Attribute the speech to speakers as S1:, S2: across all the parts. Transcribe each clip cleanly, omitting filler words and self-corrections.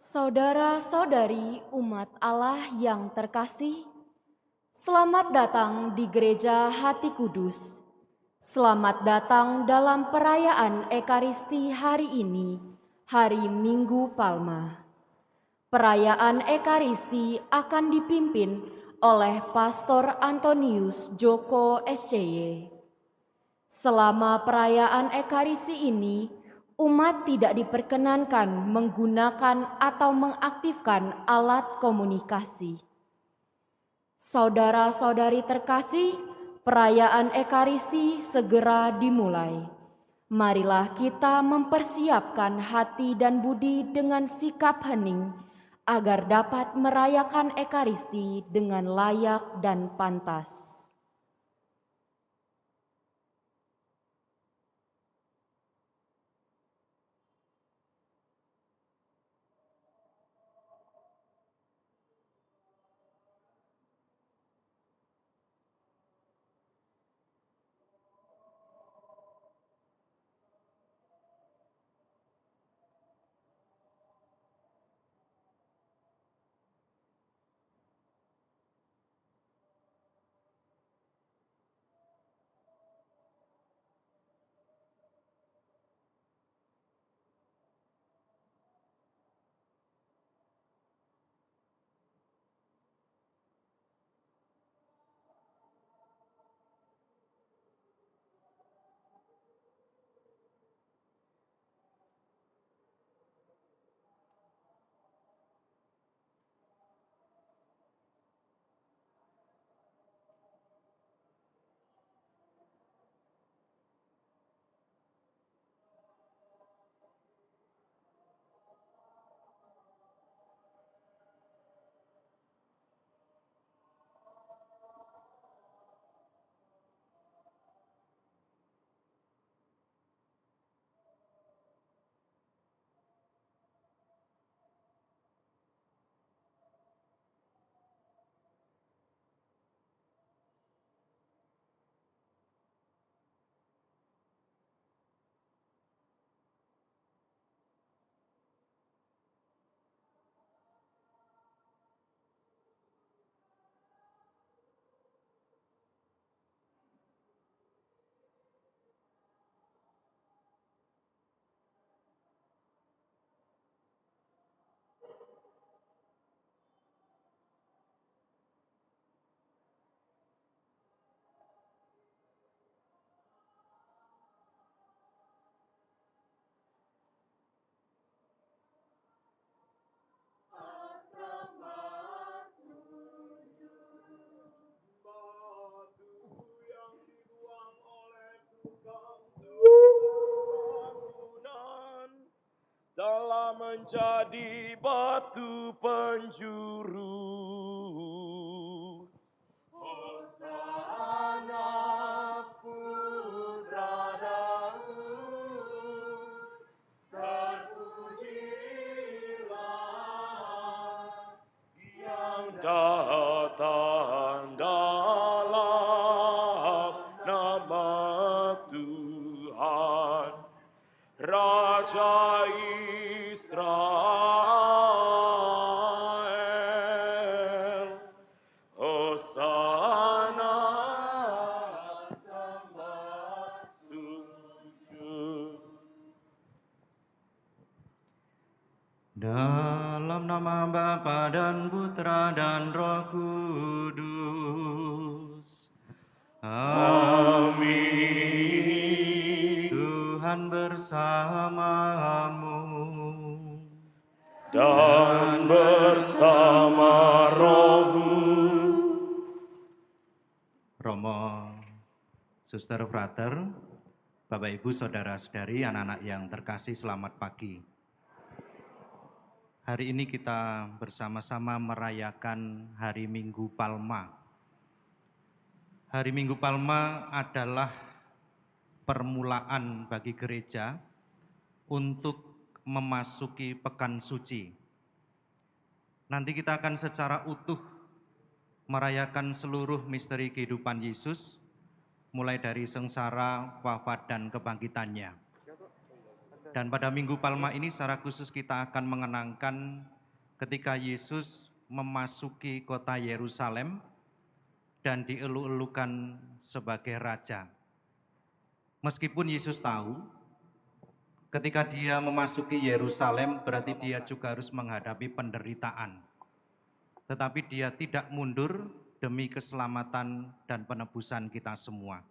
S1: Saudara-saudari umat Allah yang terkasih, selamat datang di Gereja Hati Kudus. Selamat datang dalam perayaan Ekaristi hari ini, hari Minggu Palma. Perayaan Ekaristi akan dipimpin oleh Pastor Antonius Joko SCY. Selama perayaan Ekaristi ini, umat tidak diperkenankan menggunakan atau mengaktifkan alat komunikasi. Saudara-saudari terkasih, perayaan Ekaristi segera dimulai. Marilah kita mempersiapkan hati dan budi dengan sikap hening, agar dapat merayakan Ekaristi dengan layak dan pantas.
S2: Telah menjadi batu penjuru. Hosana putra Daud, terpujilah yang datang dalam nama Tuhan, Raja Israel. Hosana sembah sujud.
S3: Dalam nama Bapa dan Putra dan Roh Kudus.
S2: Amin.
S3: Tuhan bersamamu.
S2: Dan bersama rohmu.
S3: Romo, Suster Frater, Bapak Ibu Saudara-saudari, anak-anak yang terkasih, selamat pagi. Hari ini kita bersama-sama merayakan Hari Minggu Palma. Hari Minggu Palma adalah permulaan bagi gereja untuk memasuki Pekan Suci. Nanti kita akan secara utuh merayakan seluruh misteri kehidupan Yesus, mulai dari sengsara, wafat, dan kebangkitannya. Dan pada Minggu Palma ini secara khusus kita akan mengenangkan ketika Yesus memasuki kota Yerusalem dan dielu-elukan sebagai raja. Meskipun Yesus tahu ketika dia memasuki Yerusalem berarti dia juga harus menghadapi penderitaan. Tetapi dia tidak mundur demi keselamatan dan penebusan kita semua.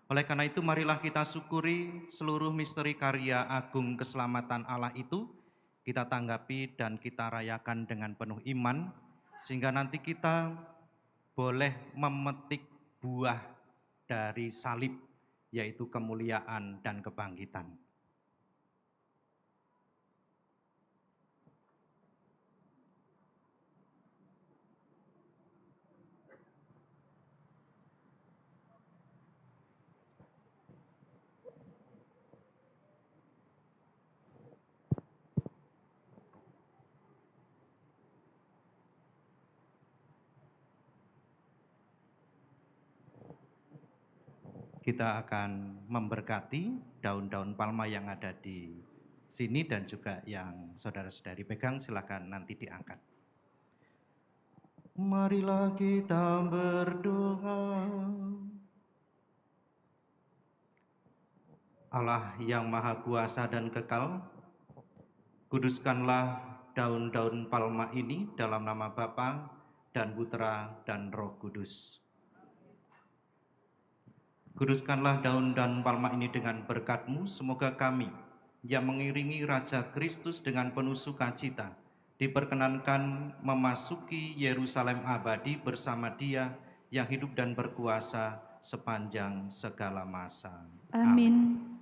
S3: Oleh karena itu marilah kita syukuri seluruh misteri karya agung keselamatan Allah itu, kita tanggapi dan kita rayakan dengan penuh iman, sehingga nanti kita boleh memetik buah dari salib, yaitu kemuliaan dan kebangkitan. Kita akan memberkati daun-daun palma yang ada di sini dan juga yang saudara-saudari pegang, silakan nanti diangkat. Marilah kita berdoa. Allah yang maha kuasa dan kekal, kuduskanlah daun-daun palma ini dalam nama Bapa dan Putra dan Roh Kudus. Kuduskanlah daun dan palma ini dengan berkat-Mu, semoga kami yang mengiringi Raja Kristus dengan penuh sukacita diperkenankan memasuki Yerusalem abadi bersama Dia yang hidup dan berkuasa sepanjang segala masa.
S4: Amin.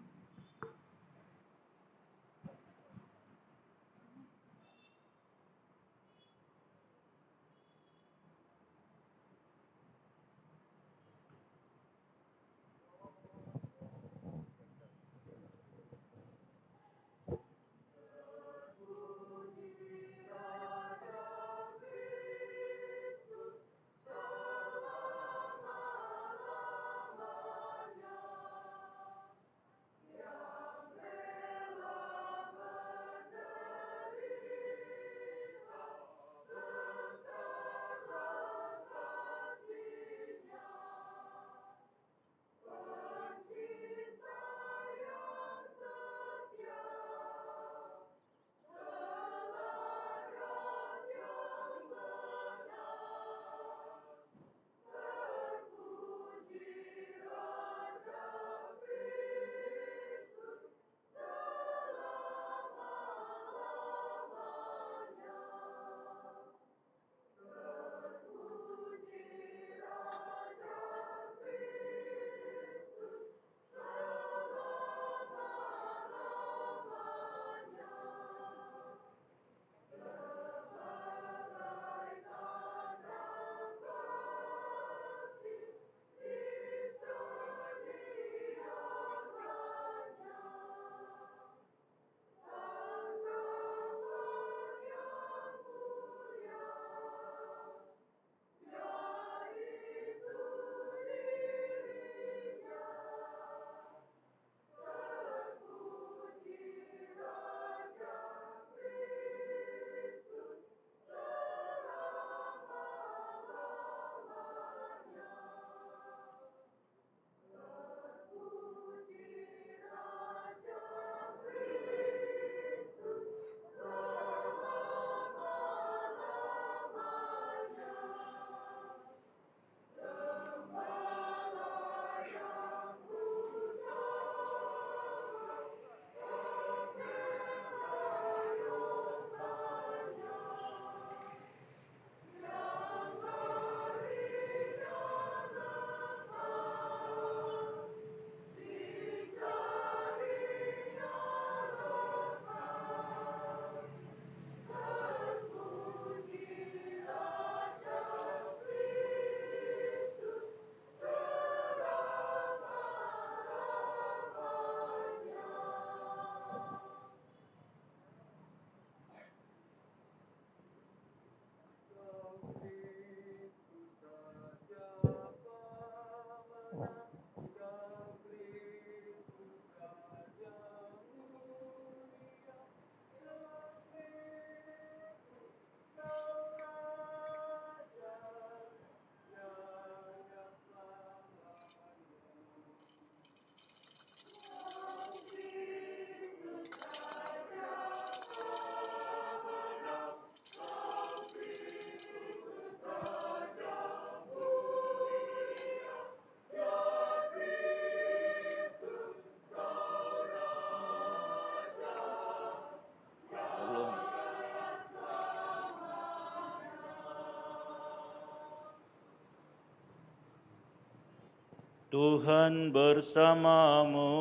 S2: Tuhan bersamamu.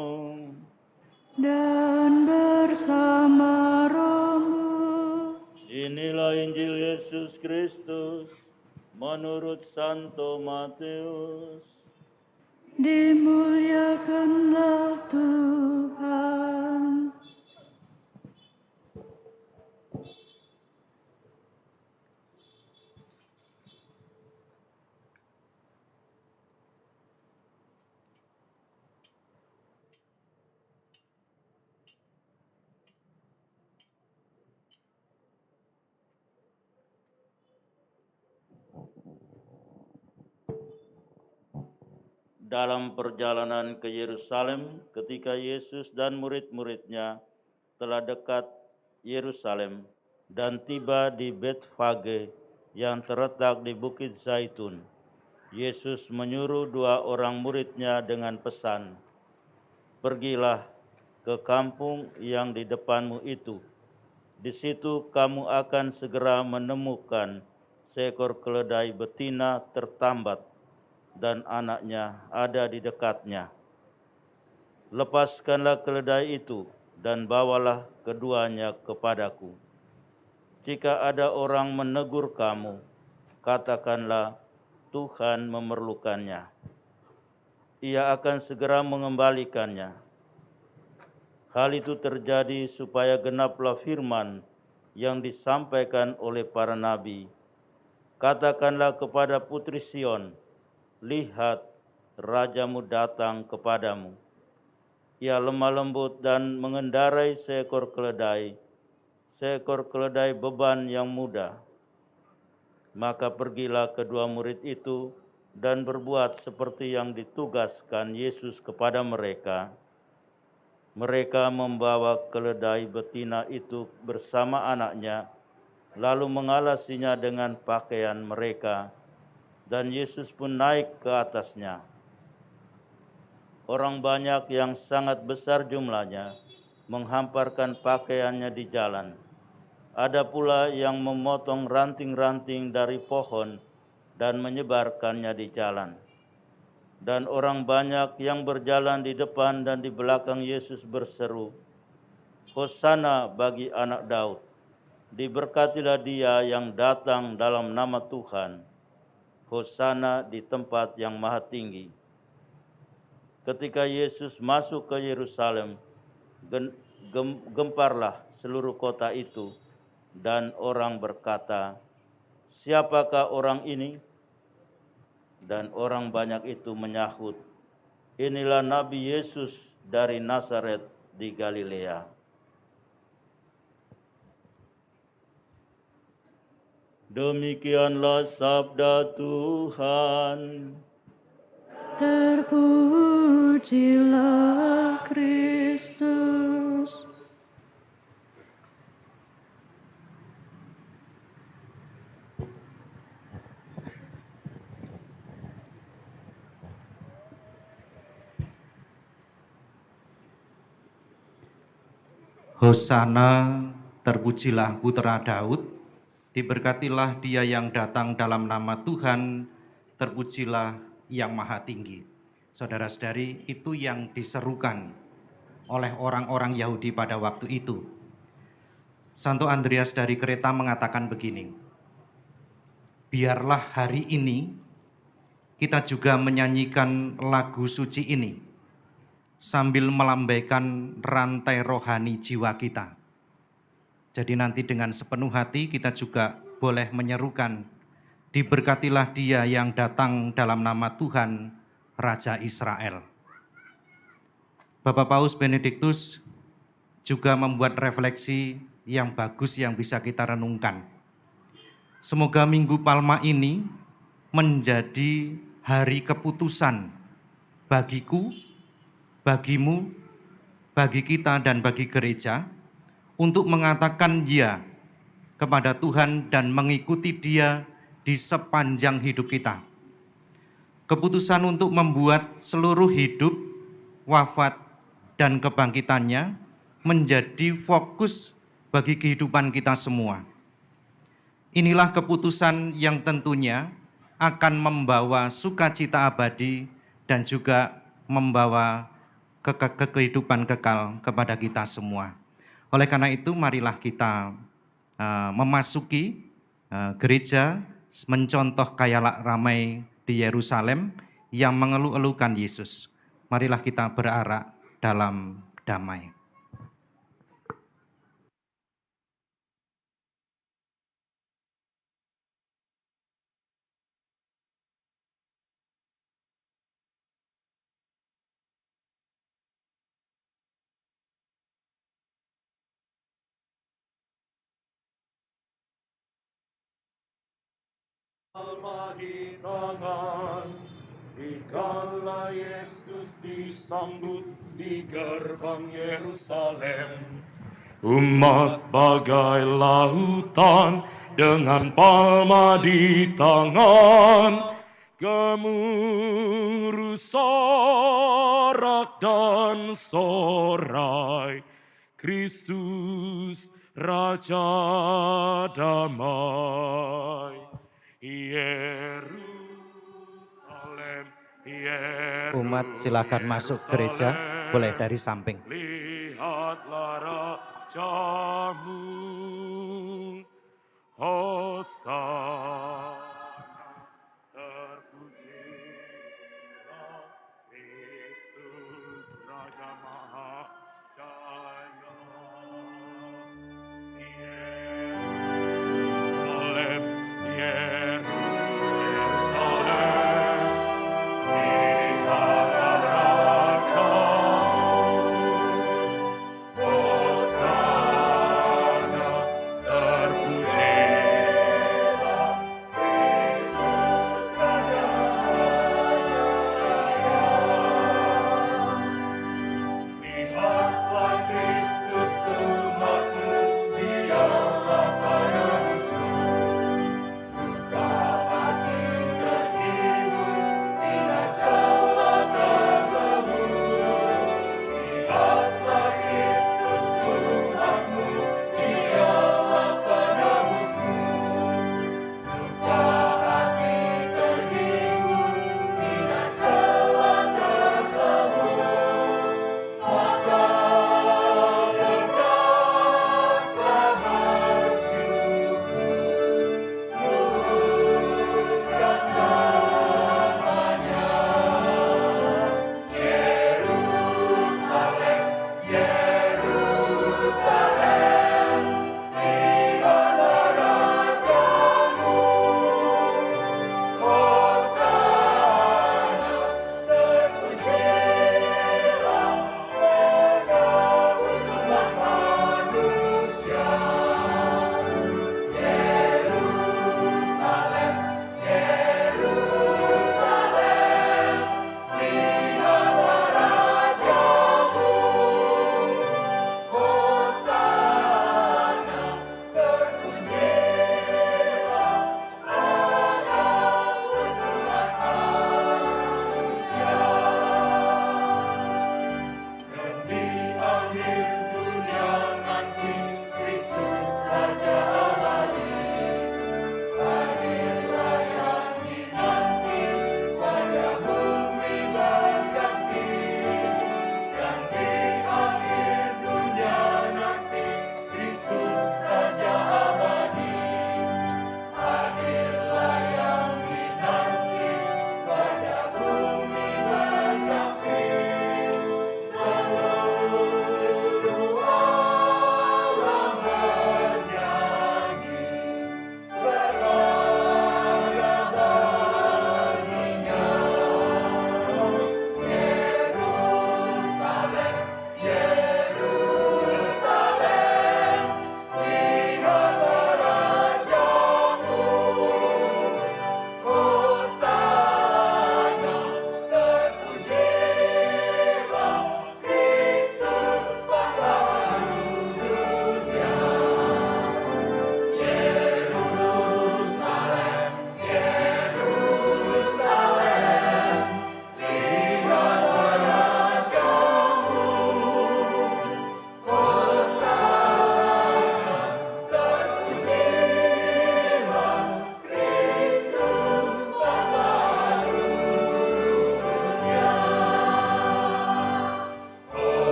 S4: Dan bersama rohmu.
S2: Inilah Injil Yesus Kristus menurut Santo Matius.
S4: Dimuliakanlah Tuhan.
S2: Dalam perjalanan ke Yerusalem, ketika Yesus dan murid-muridnya telah dekat Yerusalem dan tiba di Betfage yang terletak di Bukit Zaitun, Yesus menyuruh 2 orang muridnya dengan pesan, "Pergilah ke kampung yang di depanmu itu. Di situ kamu akan segera menemukan seekor keledai betina tertambat dan anaknya ada di dekatnya. Lepaskanlah keledai itu dan bawalah keduanya kepadaku. Jika ada orang menegur kamu, katakanlah Tuhan memerlukannya. Ia akan segera mengembalikannya." Hal itu terjadi supaya genaplah firman yang disampaikan oleh para nabi. "Katakanlah kepada putri Sion, lihat, rajamu datang kepadamu. Ia lemah lembut dan mengendarai seekor keledai beban yang mudah." Maka pergilah kedua murid itu dan berbuat seperti yang ditugaskan Yesus kepada mereka. Mereka membawa keledai betina itu bersama anaknya, lalu mengalasinya dengan pakaian mereka, dan Yesus pun naik ke atasnya. Orang banyak yang sangat besar jumlahnya menghamparkan pakaiannya di jalan. Ada pula yang memotong ranting-ranting dari pohon dan menyebarkannya di jalan. Dan orang banyak yang berjalan di depan dan di belakang Yesus berseru, "Hosana bagi anak Daud, diberkatilah dia yang datang dalam nama Tuhan. Hosana di tempat yang maha tinggi." Ketika Yesus masuk ke Yerusalem, gemparlah seluruh kota itu, dan orang berkata, "Siapakah orang ini?" Dan orang banyak itu menyahut, "Inilah Nabi Yesus dari Nazaret di Galilea." Demikianlah sabda Tuhan.
S4: Terpujilah Kristus.
S3: Hosana, terpujilah putra Daud, diberkatilah dia yang datang dalam nama Tuhan, terpujilah yang maha tinggi. Saudara-saudari, itu yang diserukan oleh orang-orang Yahudi pada waktu itu. Santo Andreas dari Kreta mengatakan begini, "Biarlah hari ini kita juga menyanyikan lagu suci ini sambil melambaikan rantai rohani jiwa kita." Jadi nanti dengan sepenuh hati kita juga boleh menyerukan, "Diberkatilah dia yang datang dalam nama Tuhan, Raja Israel." Bapak Paus Benediktus juga membuat refleksi yang bagus yang bisa kita renungkan. Semoga Minggu Palma ini menjadi hari keputusan bagiku, bagimu, bagi kita dan bagi gereja untuk mengatakan ya kepada Tuhan dan mengikuti Dia di sepanjang hidup kita. Keputusan untuk membuat seluruh hidup, wafat, dan kebangkitannya menjadi fokus bagi kehidupan kita semua. Inilah keputusan yang tentunya akan membawa sukacita abadi dan juga membawa kehidupan kekal kepada kita semua. Oleh karena itu marilah kita memasuki gereja mencontoh kayak ramai di Yerusalem yang mengeluh-elukan Yesus. Marilah kita berarak dalam damai.
S5: Alma di tangan, dikala Yesus disambut di gerbang Yerusalem. Umat bagai lautan dengan palma di tangan, gemuruh sorak dan sorai, Kristus Raja damai. Yerusalem, Yerusalem.
S3: Umat silakan masuk gereja, boleh dari samping.
S5: Lihatlah Rajamu, Hosana, terpujilah Kristus Raja Maha Jaya. Yerusalem, Yerusalem, lihatlah Rajamu, Hosana, terpujilah Kristus Raja Jaya. Lihatlah Kristus umatmu, dialah penebusmu. Buka hati terhibur, bila celah terlebur. Lihatlah Kristus umatmu, dialah penebusmu. Buka hati terhibur, bila celah terlebur. Maka berdaslah bersyukur, bukan namanya. Yerusalem, Yerusalem, lihatlah Rajamu. Hosana, terpujilah penebus umat manusia. Yerusalem, Yerusalem, lihatlah Rajamu. Hosana, terpujilah penebus umat manusia. Dan di akhir dunia nanti, Kristus Raja abadi, hadirlah yang dinanti, wajah bumi berganti. Dan di akhir dunia nanti, Kristus Raja abadi, hadirlah yang dinanti, wajah bumi berganti. Seluruh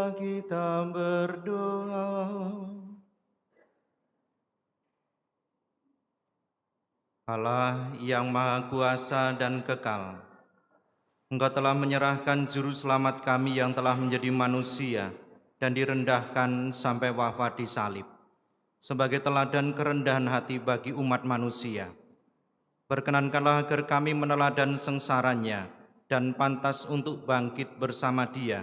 S3: Marilah kita berdoa. Allah yang Maha Kuasa dan Kekal, Engkau telah menyerahkan juru selamat kami yang telah menjadi manusia dan direndahkan sampai wafat di salib, sebagai teladan kerendahan hati bagi umat manusia. Berkenankanlah agar kami meneladan sengsaranya dan pantas untuk bangkit bersama Dia,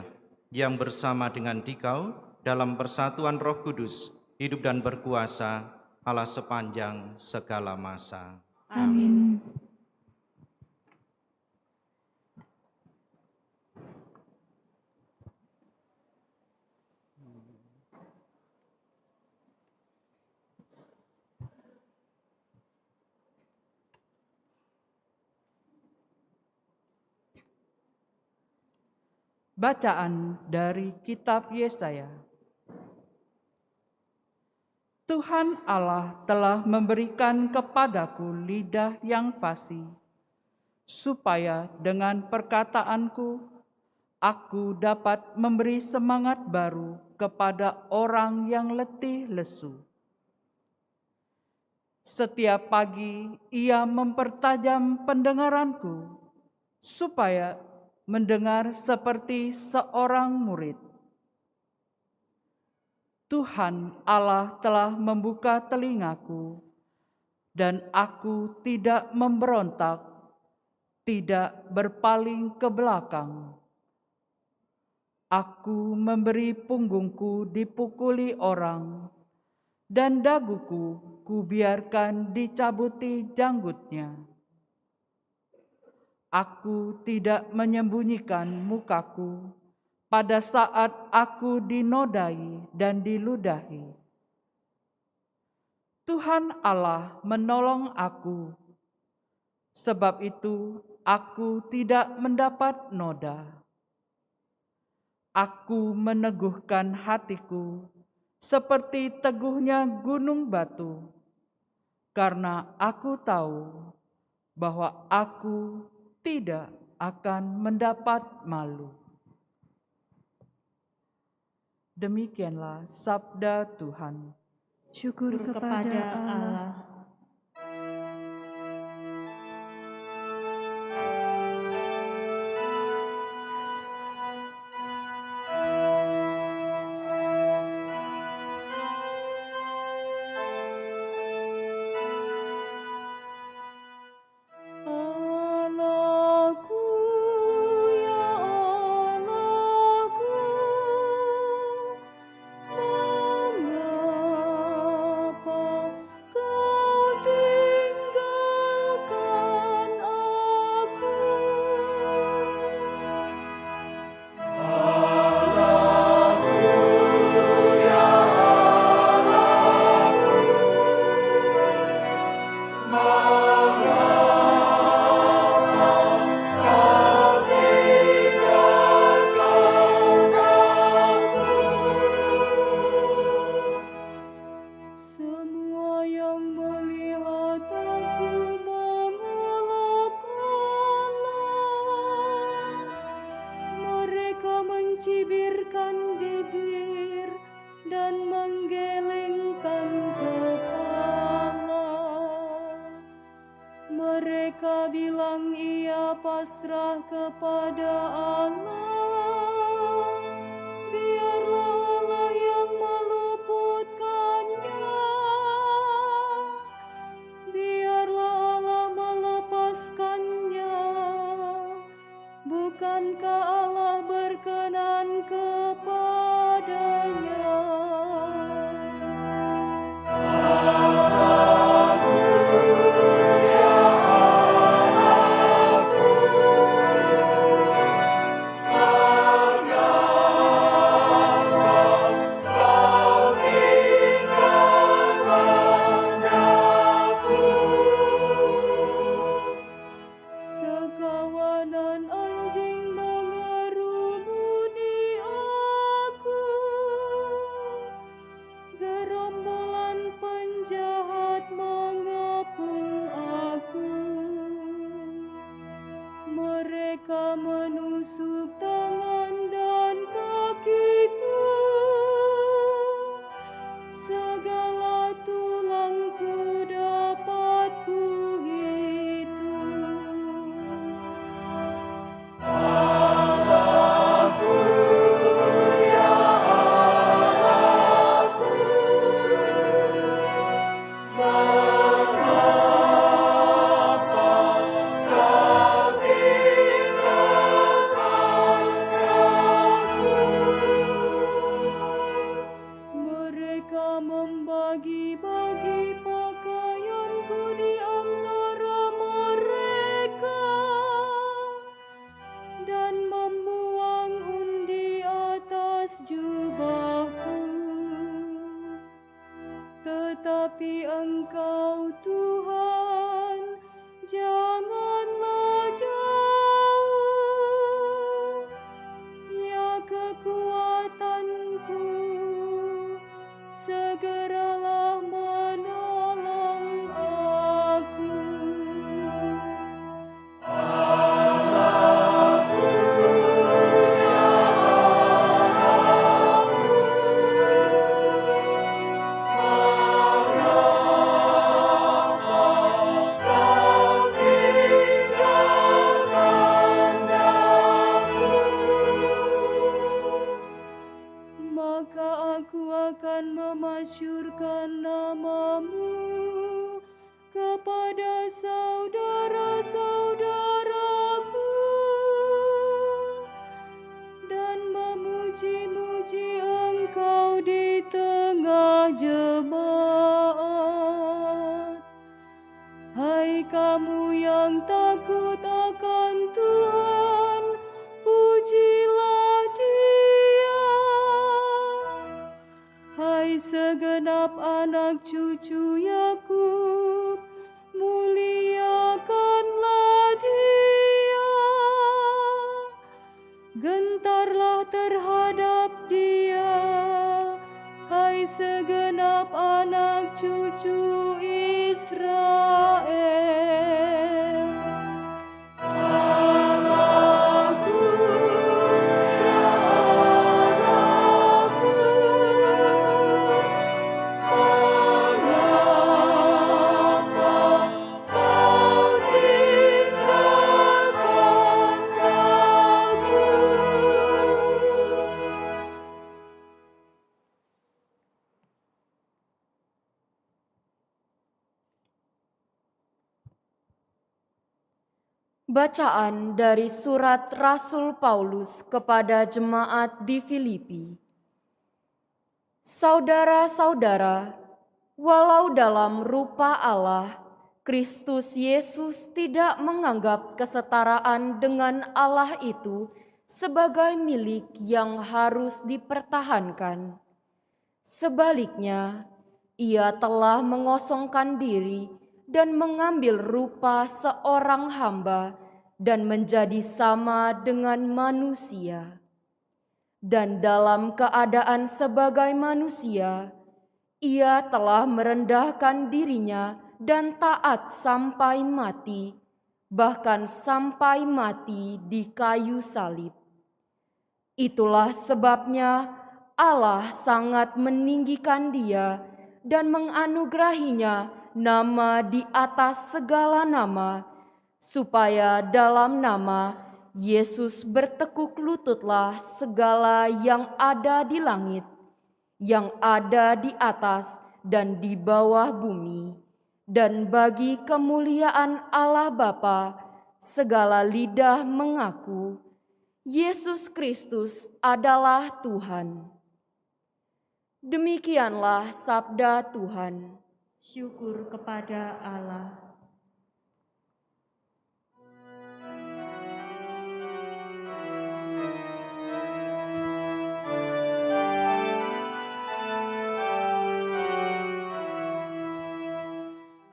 S3: yang bersama dengan Dikau dalam persatuan Roh Kudus, hidup dan berkuasa Allah sepanjang segala masa.
S4: Amin. Bacaan dari Kitab Yesaya. Tuhan Allah telah memberikan kepadaku lidah yang fasih, supaya dengan perkataanku aku dapat memberi semangat baru kepada orang yang letih lesu. Setiap pagi ia mempertajam pendengaranku, supaya mendengar seperti seorang murid. Tuhan Allah telah membuka telingaku, dan aku tidak memberontak, tidak berpaling ke belakang. Aku memberi punggungku dipukuli orang, dan daguku kubiarkan dicabuti janggutnya. Aku tidak menyembunyikan mukaku pada saat aku dinodai dan diludahi. Tuhan Allah menolong aku, sebab itu aku tidak mendapat noda. Aku meneguhkan hatiku seperti teguhnya gunung batu, karena aku tahu bahwa aku tidak akan mendapat malu. Demikianlah sabda Tuhan.
S6: Syukur kepada Allah.
S1: mencibirkan bibir dan menggelengkan kepala. Mereka bilang ia pasrah kepada Allah, biarlah Allah yang meluputkannya, biarlah Allah melepaskannya. Bukankah Allah berkenan kepadanya?
S5: Alleluia,
S1: Hai kamu yang takut akan Tuhan, pujilah Dia. Hai segenap anak cucu Yakub, muliakanlah Dia. Gentarlah terhadap Dia, hai segenap anak cucu Israel. Allahku, Allahku, mengapa kau tinggalkan aku?
S7: Bacaan dari surat Rasul Paulus kepada jemaat di Filipi. Saudara-saudara, walau dalam rupa Allah, Kristus Yesus tidak menganggap kesetaraan dengan Allah itu sebagai milik yang harus dipertahankan. Sebaliknya, Ia telah mengosongkan diri dan mengambil rupa seorang hamba dan menjadi sama dengan manusia. Dan dalam keadaan sebagai manusia, Ia telah merendahkan dirinya dan taat sampai mati, bahkan sampai mati di kayu salib. Itulah sebabnya Allah sangat meninggikan Dia dan menganugerahinya nama di atas segala nama, supaya dalam nama Yesus bertekuk lututlah segala yang ada di langit, yang ada di atas dan di bawah bumi, dan bagi kemuliaan Allah Bapa, segala lidah mengaku, Yesus Kristus adalah Tuhan. Demikianlah sabda Tuhan.
S6: Syukur kepada Allah.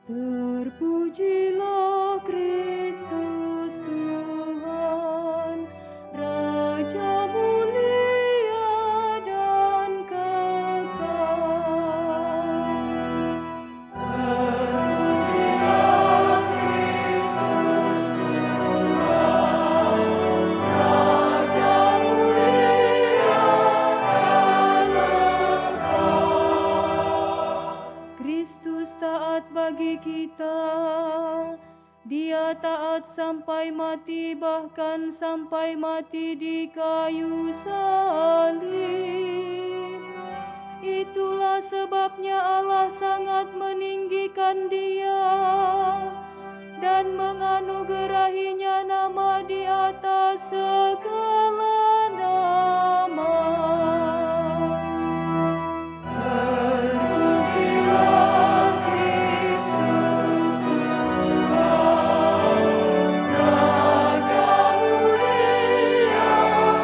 S1: Terpujilah Kristus Tuhan, Raja mulia dan kekal.
S5: Terpujilah Kristus Tuhan, Raja mulia dan kekal.
S1: Kristus taat bagi kita, Dia taat sampai mati, bahkan sampai mati di kayu salib. Itulah sebabnya Allah sangat meninggikan Dia dan menganugerahinya nama di atas segala nama. Terpujilah Kristus Tuhan, Raja mulia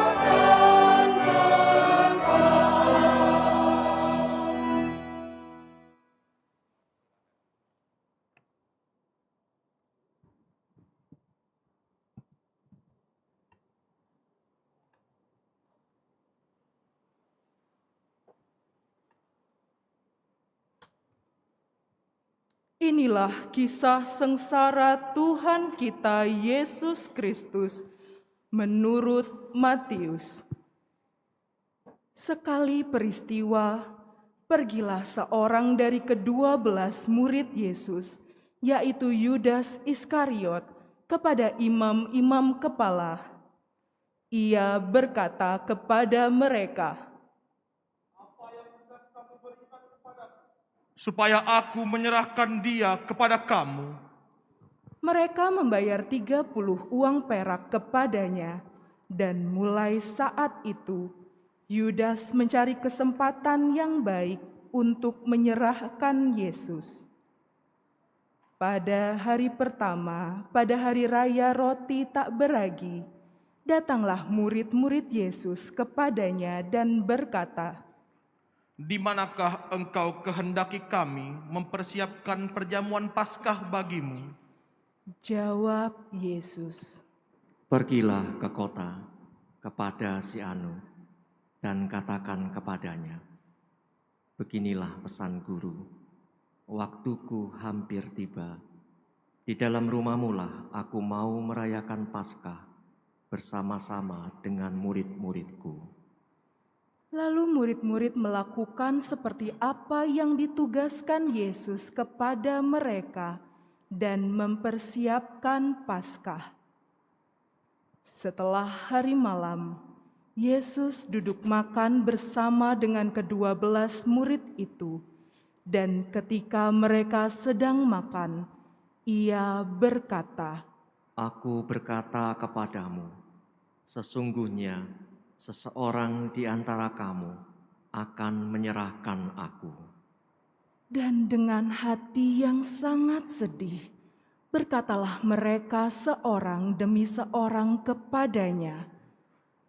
S1: dan kekal.
S4: Inilah kisah sengsara Tuhan kita Yesus Kristus menurut Matius. Sekali peristiwa, pergilah seorang dari ke-12 murid Yesus, yaitu Yudas Iskariot, kepada imam-imam kepala. Ia berkata kepada mereka,
S8: supaya aku menyerahkan dia kepada kamu.
S4: Mereka membayar 30 uang perak kepadanya, dan mulai saat itu Yudas mencari kesempatan yang baik untuk menyerahkan Yesus. Pada hari pertama, pada hari raya roti tak beragi, datanglah murid-murid Yesus kepadanya dan berkata,
S8: Di manakah engkau kehendaki kami mempersiapkan perjamuan Paskah bagimu?
S4: jawab Yesus,
S9: Pergilah ke kota kepada si Anu dan katakan kepadanya, beginilah pesan guru, waktuku hampir tiba. Di dalam rumahmu lah aku mau merayakan Paskah bersama-sama dengan murid-muridku.
S4: Lalu murid-murid melakukan seperti apa yang ditugaskan Yesus kepada mereka dan mempersiapkan Paskah. Setelah hari malam, Yesus duduk makan bersama dengan ke-12 murid itu, dan ketika mereka sedang makan, Ia berkata,
S9: Aku berkata kepadamu, sesungguhnya seseorang di antara kamu akan menyerahkan aku.
S4: dan dengan hati yang sangat sedih, berkatalah mereka seorang demi seorang kepadanya.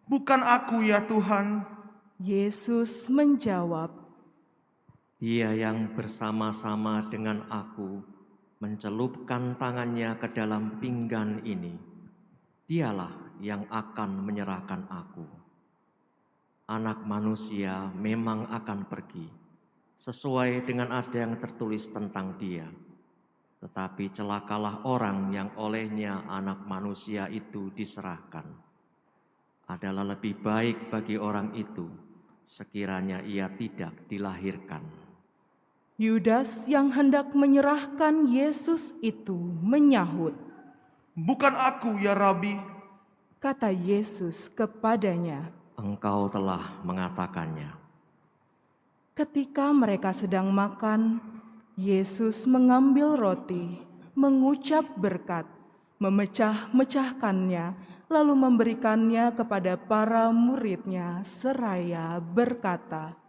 S8: Bukan aku ya Tuhan.
S4: Yesus menjawab,
S9: Dia yang bersama-sama dengan aku mencelupkan tangannya ke dalam pinggan ini, dialah yang akan menyerahkan aku. Anak manusia memang akan pergi, sesuai dengan ada yang tertulis tentang dia. Tetapi celakalah orang yang olehnya anak manusia itu diserahkan. Adalah lebih baik bagi orang itu sekiranya ia tidak dilahirkan.
S4: Yudas yang hendak menyerahkan Yesus itu menyahut.
S8: Bukan aku ya Rabi.
S4: Kata Yesus kepadanya,
S9: Engkau telah mengatakannya.
S4: ketika mereka sedang makan, Yesus mengambil roti, mengucap berkat, memecah-mecahkannya, lalu memberikannya kepada para murid-Nya seraya berkata,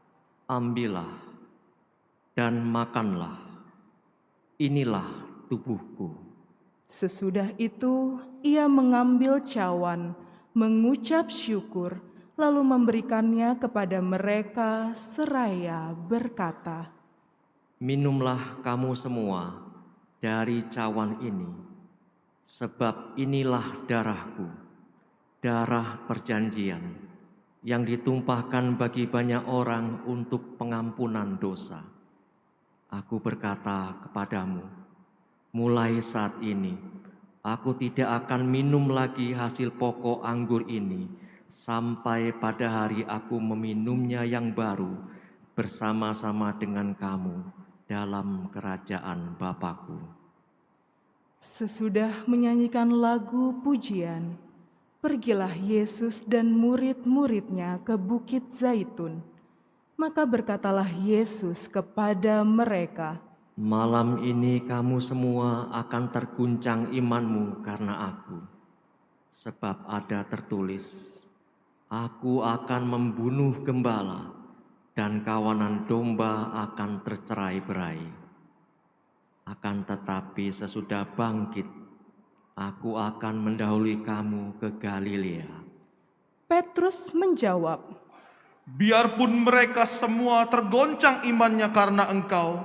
S9: Ambillah dan makanlah, inilah tubuhku.
S4: Sesudah itu, Ia mengambil cawan, mengucap syukur, lalu memberikannya kepada mereka seraya berkata,
S9: Minumlah kamu semua dari cawan ini, sebab inilah darahku, darah perjanjian, yang ditumpahkan bagi banyak orang untuk pengampunan dosa. Aku berkata kepadamu, mulai saat ini, aku tidak akan minum lagi hasil pokok anggur ini, sampai pada hari aku meminumnya yang baru bersama-sama dengan kamu dalam kerajaan Bapakku.
S4: Sesudah menyanyikan lagu pujian, pergilah Yesus dan murid-murid-Nya ke Bukit Zaitun. Maka berkatalah Yesus kepada mereka,
S9: Malam ini kamu semua akan terguncang imanmu karena aku. Sebab ada tertulis, Aku akan membunuh gembala dan kawanan domba akan tercerai-berai. Akan tetapi sesudah bangkit, aku akan mendahului kamu ke Galilea.
S4: Petrus menjawab,
S8: Biarpun mereka semua tergoncang imannya karena engkau,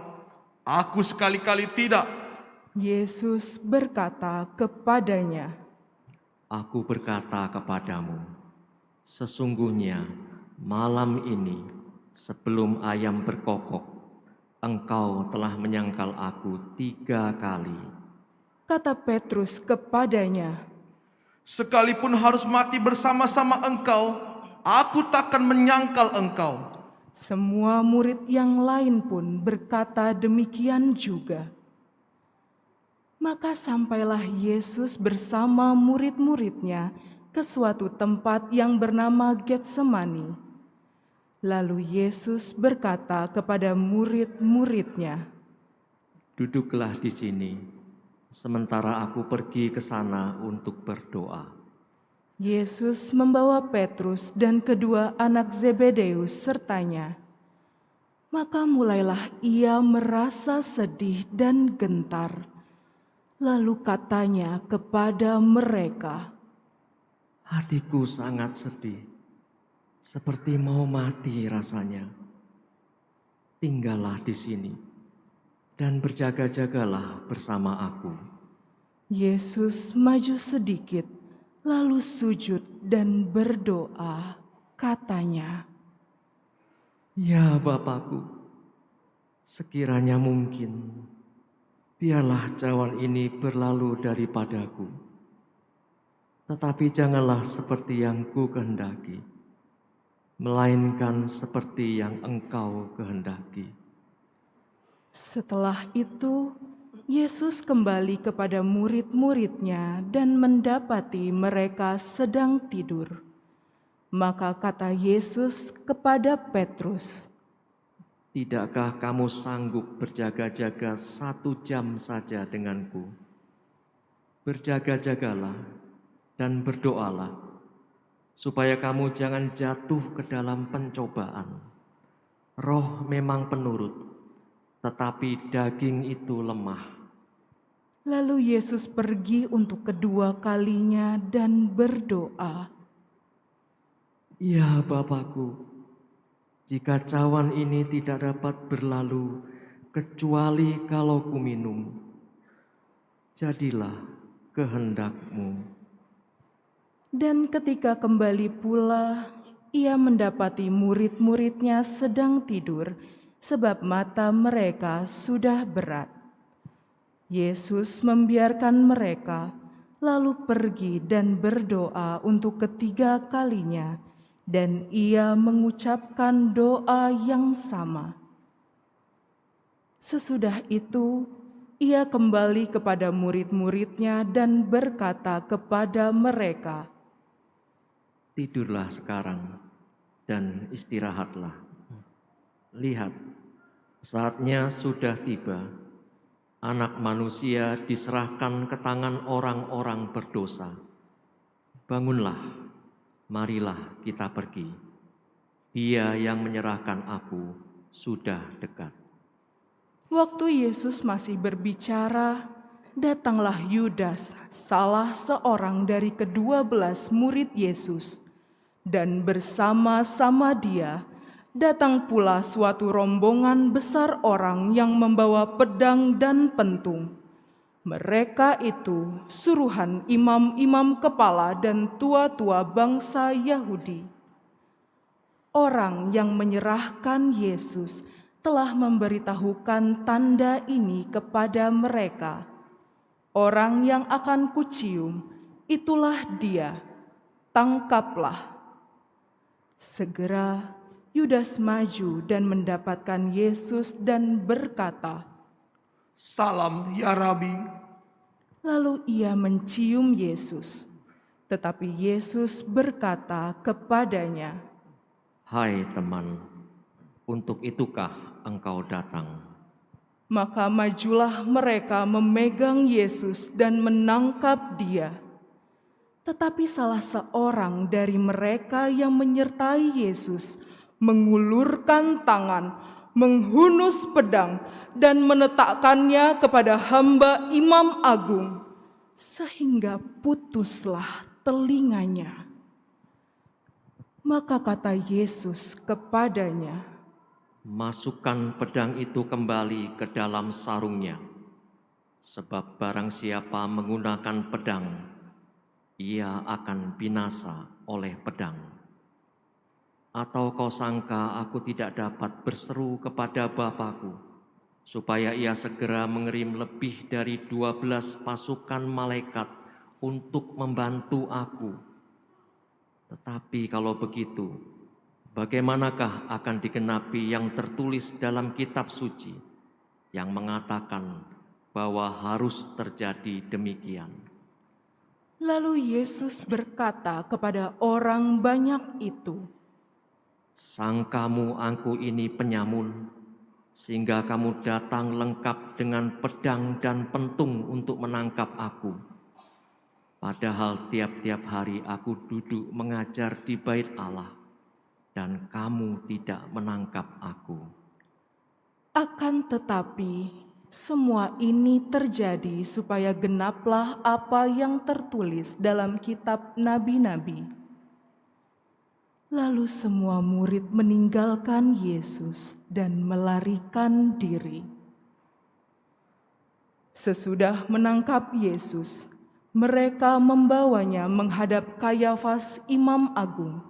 S8: aku sekali-kali tidak.
S4: Yesus berkata kepadanya,
S9: Aku berkata kepadamu, sesungguhnya malam ini sebelum ayam berkokok, engkau telah menyangkal aku 3 kali.
S4: kata Petrus kepadanya,
S8: Sekalipun harus mati bersama-sama engkau, aku takkan menyangkal engkau.
S4: semua murid yang lain pun berkata demikian juga. Maka sampailah Yesus bersama murid-murid-Nya ke suatu tempat yang bernama Getsemani. Lalu Yesus berkata kepada murid-murid-Nya,
S9: Duduklah di sini, sementara aku pergi ke sana untuk berdoa.
S4: Yesus membawa Petrus dan kedua anak Zebedeus sertanya. Maka mulailah ia merasa sedih dan gentar. Lalu katanya kepada mereka,
S9: Hatiku sangat sedih, seperti mau mati rasanya. Tinggallah di sini dan berjaga-jagalah bersama aku.
S4: Yesus maju sedikit, lalu sujud dan berdoa, katanya,
S9: Ya Bapakku, sekiranya mungkin, biarlah cawan ini berlalu daripadaku. Tetapi janganlah seperti yang ku kehendaki, melainkan seperti yang Engkau kehendaki.
S4: Setelah itu, Yesus kembali kepada murid-muridnya dan mendapati mereka sedang tidur. Maka kata Yesus kepada Petrus,
S9: Tidakkah kamu sanggup berjaga-jaga 1 jam saja denganku? Berjaga-jagalah dan berdoalah, supaya kamu jangan jatuh ke dalam pencobaan. Roh memang penurut, tetapi daging itu lemah.
S4: Lalu Yesus pergi untuk kedua kalinya dan berdoa,
S9: Ya Bapakku, jika cawan ini tidak dapat berlalu, kecuali kalau ku minum, jadilah kehendak-Mu.
S4: Dan ketika kembali pula, ia mendapati murid-muridnya sedang tidur, sebab mata mereka sudah berat. Yesus membiarkan mereka, lalu pergi dan berdoa untuk ketiga kalinya, dan ia mengucapkan doa yang sama. Sesudah itu, ia kembali kepada murid-muridnya dan berkata kepada mereka,
S9: Tidurlah sekarang dan istirahatlah. Lihat, saatnya sudah tiba. Anak manusia diserahkan ke tangan orang-orang berdosa. Bangunlah, marilah kita pergi. Dia yang menyerahkan aku sudah dekat.
S4: Waktu Yesus masih berbicara, datanglah Yudas, salah seorang dari ke-12 murid Yesus, dan bersama-sama dia datang pula suatu rombongan besar orang yang membawa pedang dan pentung. Mereka itu suruhan imam-imam kepala dan tua-tua bangsa Yahudi. Orang yang menyerahkan Yesus telah memberitahukan tanda ini kepada mereka. Orang yang akan kucium, itulah dia, tangkaplah. Segera Yudas maju dan mendapatkan Yesus dan berkata,
S8: Salam ya Rabi.
S4: lalu ia mencium Yesus. Tetapi Yesus berkata kepadanya,
S9: Hai teman, untuk itukah engkau datang?
S4: Maka majulah mereka memegang Yesus dan menangkap dia. Tetapi salah seorang dari mereka yang menyertai Yesus mengulurkan tangan, menghunus pedang, dan menetakkannya kepada hamba imam agung, sehingga putuslah telinganya. Maka kata Yesus kepadanya,
S9: Masukkan pedang itu kembali ke dalam sarungnya, sebab barang siapa menggunakan pedang, ia akan binasa oleh pedang. Atau kau sangka aku tidak dapat berseru kepada Bapakku, supaya ia segera mengirim lebih dari 12 pasukan malaikat untuk membantu aku? Tetapi kalau begitu, bagaimanakah akan digenapi yang tertulis dalam kitab suci yang mengatakan bahwa harus terjadi demikian?
S4: Lalu Yesus berkata kepada orang banyak itu,
S9: Sangkamu aku ini penyamun, sehingga kamu datang lengkap dengan pedang dan pentung untuk menangkap aku. Padahal tiap-tiap hari aku duduk mengajar di bait Allah, dan kamu tidak menangkap aku.
S4: akan tetapi Semua ini terjadi supaya genaplah apa yang tertulis dalam kitab nabi-nabi. Lalu semua murid meninggalkan Yesus dan melarikan diri. Sesudah menangkap Yesus, mereka membawanya menghadap Kayafas, imam agung.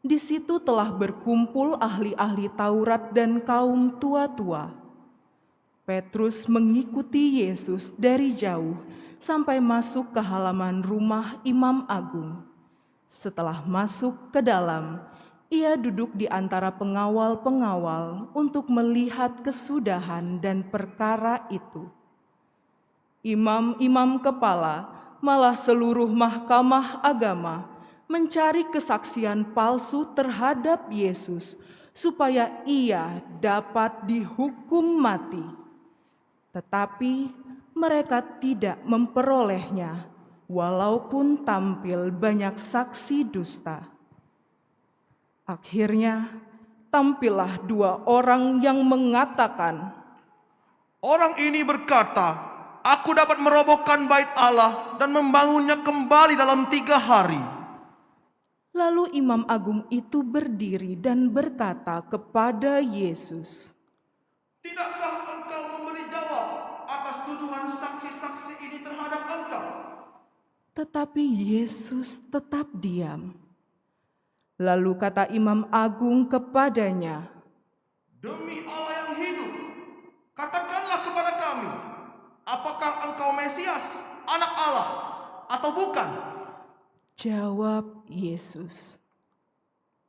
S4: Di situ telah berkumpul ahli-ahli Taurat dan kaum tua-tua. Petrus mengikuti Yesus dari jauh sampai masuk ke halaman rumah imam agung. Setelah masuk ke dalam, ia duduk di antara pengawal-pengawal untuk melihat kesudahan dan perkara itu. Imam-imam kepala, malah seluruh mahkamah agama, mencari kesaksian palsu terhadap Yesus supaya ia dapat dihukum mati. Tetapi mereka tidak memperolehnya, walaupun tampil banyak saksi dusta. Akhirnya tampillah 2 orang yang mengatakan,
S8: Orang ini berkata, aku dapat merobohkan bait Allah dan membangunnya kembali dalam 3 hari.
S4: Lalu imam agung itu berdiri dan berkata kepada Yesus,
S8: Tidakkah engkau memberi jawab atas tuduhan saksi-saksi ini terhadap engkau?
S4: tetapi Yesus tetap diam. Lalu kata imam agung kepadanya,
S8: Demi Allah yang hidup, katakanlah kepada kami, apakah engkau Mesias, anak Allah, atau bukan?
S4: jawab Yesus,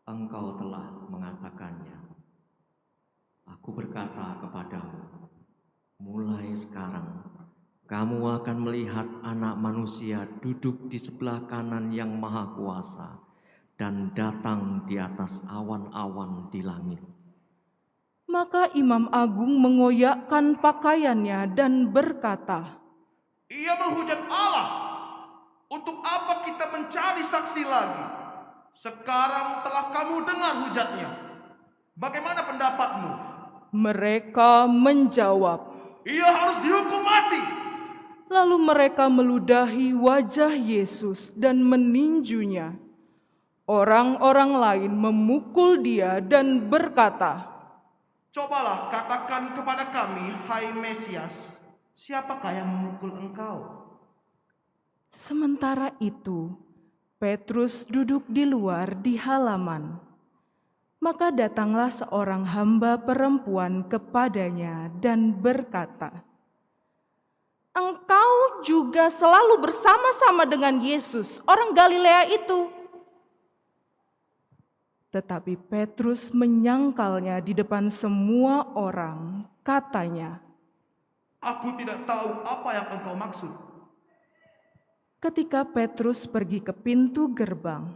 S9: Engkau telah mengatakannya. Aku berkata kepadamu, mulai sekarang kamu akan melihat Anak Manusia duduk di sebelah kanan Yang Maha Kuasa dan datang di atas awan-awan di langit.
S4: Maka imam agung mengoyakkan pakaiannya dan berkata,
S8: Ia menghujat Allah. Untuk apa kita mencari saksi lagi? Sekarang telah kamu dengar hujatnya. Bagaimana pendapatmu?
S4: mereka menjawab.
S8: Ia harus dihukum mati.
S4: Lalu mereka meludahi wajah Yesus dan meninjunya. Orang-orang lain memukul dia dan berkata,
S8: Cobalah katakan kepada kami, hai Mesias, siapakah yang memukul engkau?
S4: sementara itu Petrus duduk di luar di halaman. Maka datanglah seorang hamba perempuan kepadanya dan berkata, Engkau juga selalu bersama-sama dengan Yesus, orang Galilea itu. Tetapi Petrus menyangkalnya di depan semua orang, katanya,
S8: Aku tidak tahu apa yang engkau maksud.
S4: Ketika Petrus pergi ke pintu gerbang,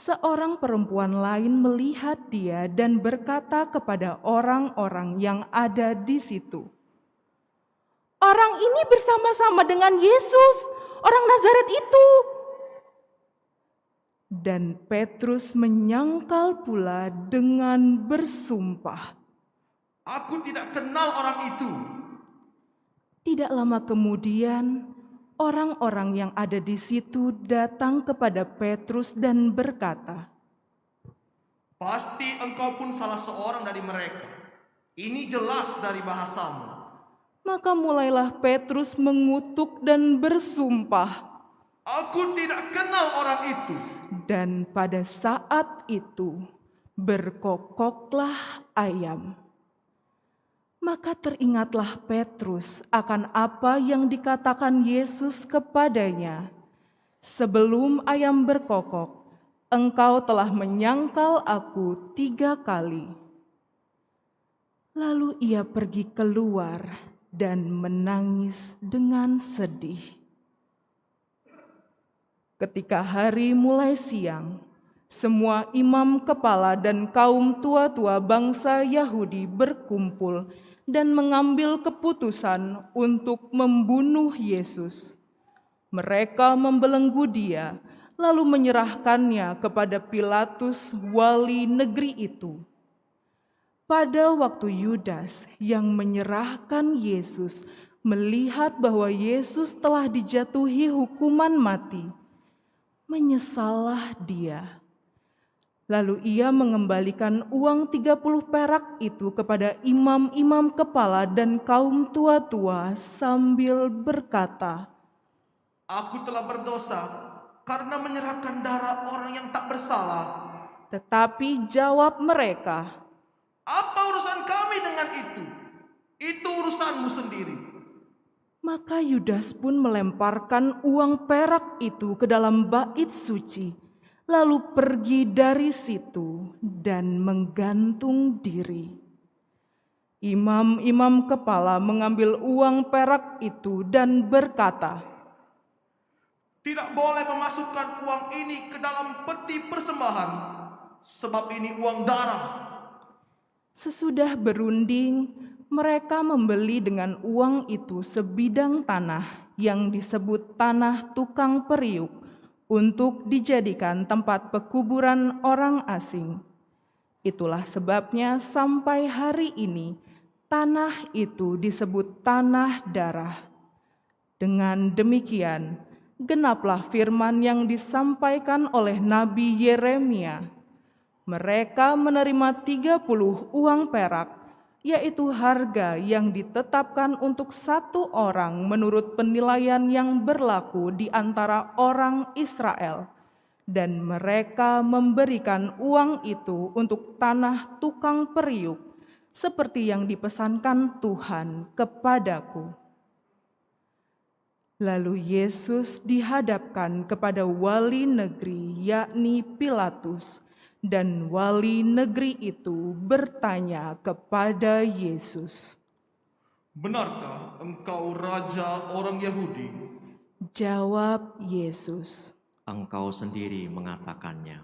S4: seorang perempuan lain melihat dia dan berkata kepada orang-orang yang ada di situ, Orang ini bersama-sama dengan Yesus, orang Nazaret itu. Dan Petrus menyangkal pula dengan bersumpah,
S8: Aku tidak kenal orang itu.
S4: Tidak lama kemudian, orang-orang yang ada di situ datang kepada Petrus dan berkata,
S8: Pasti engkau pun salah seorang dari mereka. Ini jelas dari bahasamu.
S4: Maka mulailah Petrus mengutuk dan bersumpah.
S8: Aku tidak kenal orang itu.
S4: Dan pada saat itu berkokoklah ayam. Maka teringatlah Petrus akan apa yang dikatakan Yesus kepadanya. Sebelum ayam berkokok, engkau telah menyangkal aku 3 kali. Lalu ia pergi keluar dan menangis dengan sedih. Ketika hari mulai siang, semua imam kepala dan kaum tua-tua bangsa Yahudi berkumpul dan mengambil keputusan untuk membunuh Yesus. Mereka membelenggu dia, lalu menyerahkannya kepada Pilatus, wali negeri itu. Pada waktu Yudas yang menyerahkan Yesus melihat bahwa Yesus telah dijatuhi hukuman mati, menyesallah dia. Lalu ia mengembalikan uang 30 perak itu kepada imam-imam kepala dan kaum tua-tua sambil berkata,
S8: Aku telah berdosa karena menyerahkan darah orang yang tak bersalah.
S4: tetapi jawab mereka,
S8: Apa urusan kami dengan itu? Itu urusanmu sendiri.
S4: maka Yudas pun melemparkan uang perak itu ke dalam bait suci, lalu pergi dari situ dan menggantung diri. Imam-imam kepala mengambil uang perak itu dan berkata,
S8: Tidak boleh memasukkan uang ini ke dalam peti persembahan, sebab ini uang darah.
S4: sesudah berunding, mereka membeli dengan uang itu sebidang tanah yang disebut tanah tukang periuk untuk dijadikan tempat pekuburan orang asing. Itulah sebabnya sampai hari ini tanah itu disebut tanah darah. Dengan demikian, genaplah firman yang disampaikan oleh Nabi Yeremia. Mereka menerima 30 uang perak, yaitu harga yang ditetapkan untuk satu orang menurut penilaian yang berlaku di antara orang Israel. Dan mereka memberikan uang itu untuk tanah tukang periuk, seperti yang dipesankan Tuhan kepadaku. Lalu Yesus dihadapkan kepada wali negeri, yakni Pilatus, dan wali negeri itu bertanya kepada Yesus,
S8: Benarkah engkau raja orang Yahudi?
S4: Jawab Yesus,
S9: Engkau sendiri mengatakannya.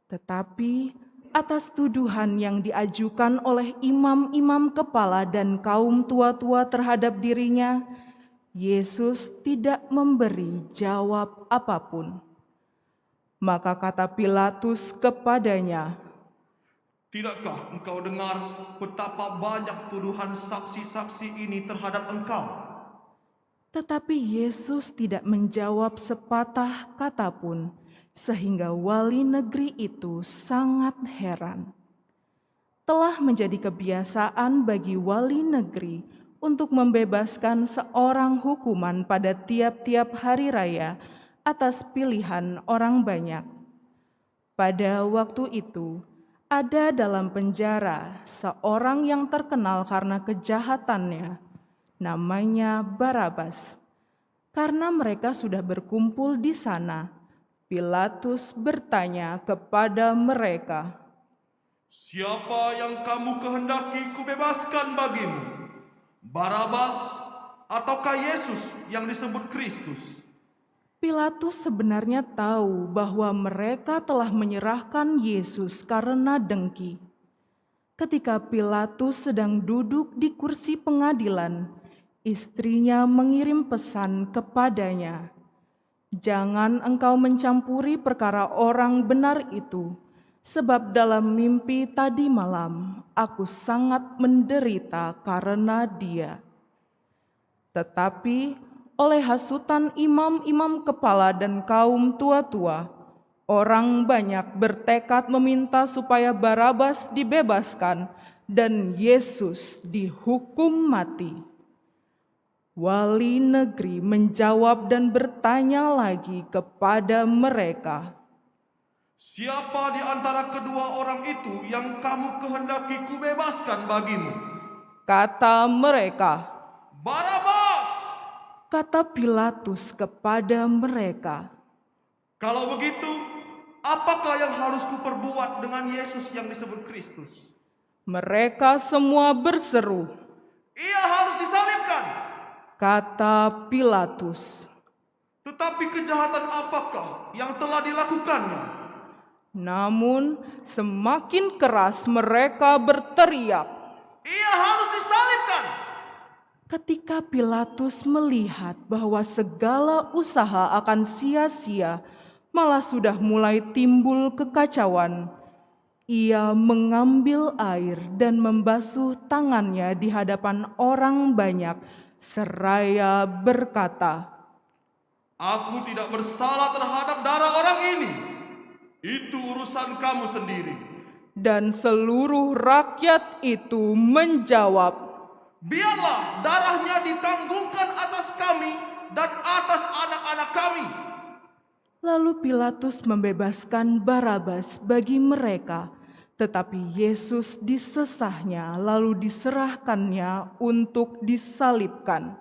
S4: tetapi atas tuduhan yang diajukan oleh imam-imam kepala dan kaum tua-tua terhadap dirinya, Yesus tidak memberi jawab apapun. Maka kata Pilatus kepadanya,
S8: Tidakkah engkau dengar betapa banyak tuduhan saksi-saksi ini terhadap engkau?
S4: Tetapi Yesus tidak menjawab sepatah kata pun, sehingga wali negeri itu sangat heran. Telah menjadi kebiasaan bagi wali negeri untuk membebaskan seorang hukuman pada tiap-tiap hari raya atas pilihan orang banyak. Pada waktu itu, ada dalam penjara seorang yang terkenal karena kejahatannya, namanya Barabas. Karena mereka sudah berkumpul di sana, Pilatus bertanya kepada mereka,
S8: Siapa yang kamu kehendaki kubebaskan bagimu? Barabas ataukah Yesus yang disebut Kristus?
S4: Pilatus sebenarnya tahu bahwa mereka telah menyerahkan Yesus karena dengki. Ketika Pilatus sedang duduk di kursi pengadilan, istrinya mengirim pesan kepadanya, "Jangan engkau mencampuri perkara orang benar itu, sebab dalam mimpi tadi malam aku sangat menderita karena dia." Tetapi oleh hasutan imam-imam kepala dan kaum tua-tua, orang banyak bertekad meminta supaya Barabas dibebaskan dan Yesus dihukum mati. Wali negeri menjawab dan bertanya lagi kepada mereka,
S8: Siapa di antara kedua orang itu yang kamu kehendaki kubebaskan bagimu?
S4: kata mereka.
S8: Barabas!
S4: Kata Pilatus kepada mereka,
S8: Kalau begitu, apakah yang harus kuperbuat dengan Yesus yang disebut Kristus?
S4: mereka semua berseru,
S8: Ia harus disalibkan.
S4: kata Pilatus.
S8: Tetapi kejahatan apakah yang telah dilakukannya?
S4: Namun semakin keras mereka berteriak.
S8: Ia harus disalibkan.
S4: Ketika Pilatus melihat bahwa segala usaha akan sia-sia, malah sudah mulai timbul kekacauan, Ia mengambil air dan membasuh tangannya di hadapan orang banyak, seraya berkata,
S8: Aku tidak bersalah terhadap darah orang ini. Itu urusan kamu sendiri.
S4: dan seluruh rakyat itu menjawab,
S8: Biarlah darahnya ditanggungkan atas kami dan atas anak-anak kami.
S4: Lalu Pilatus membebaskan Barabas bagi mereka, tetapi Yesus disesahnya lalu diserahkannya untuk disalibkan.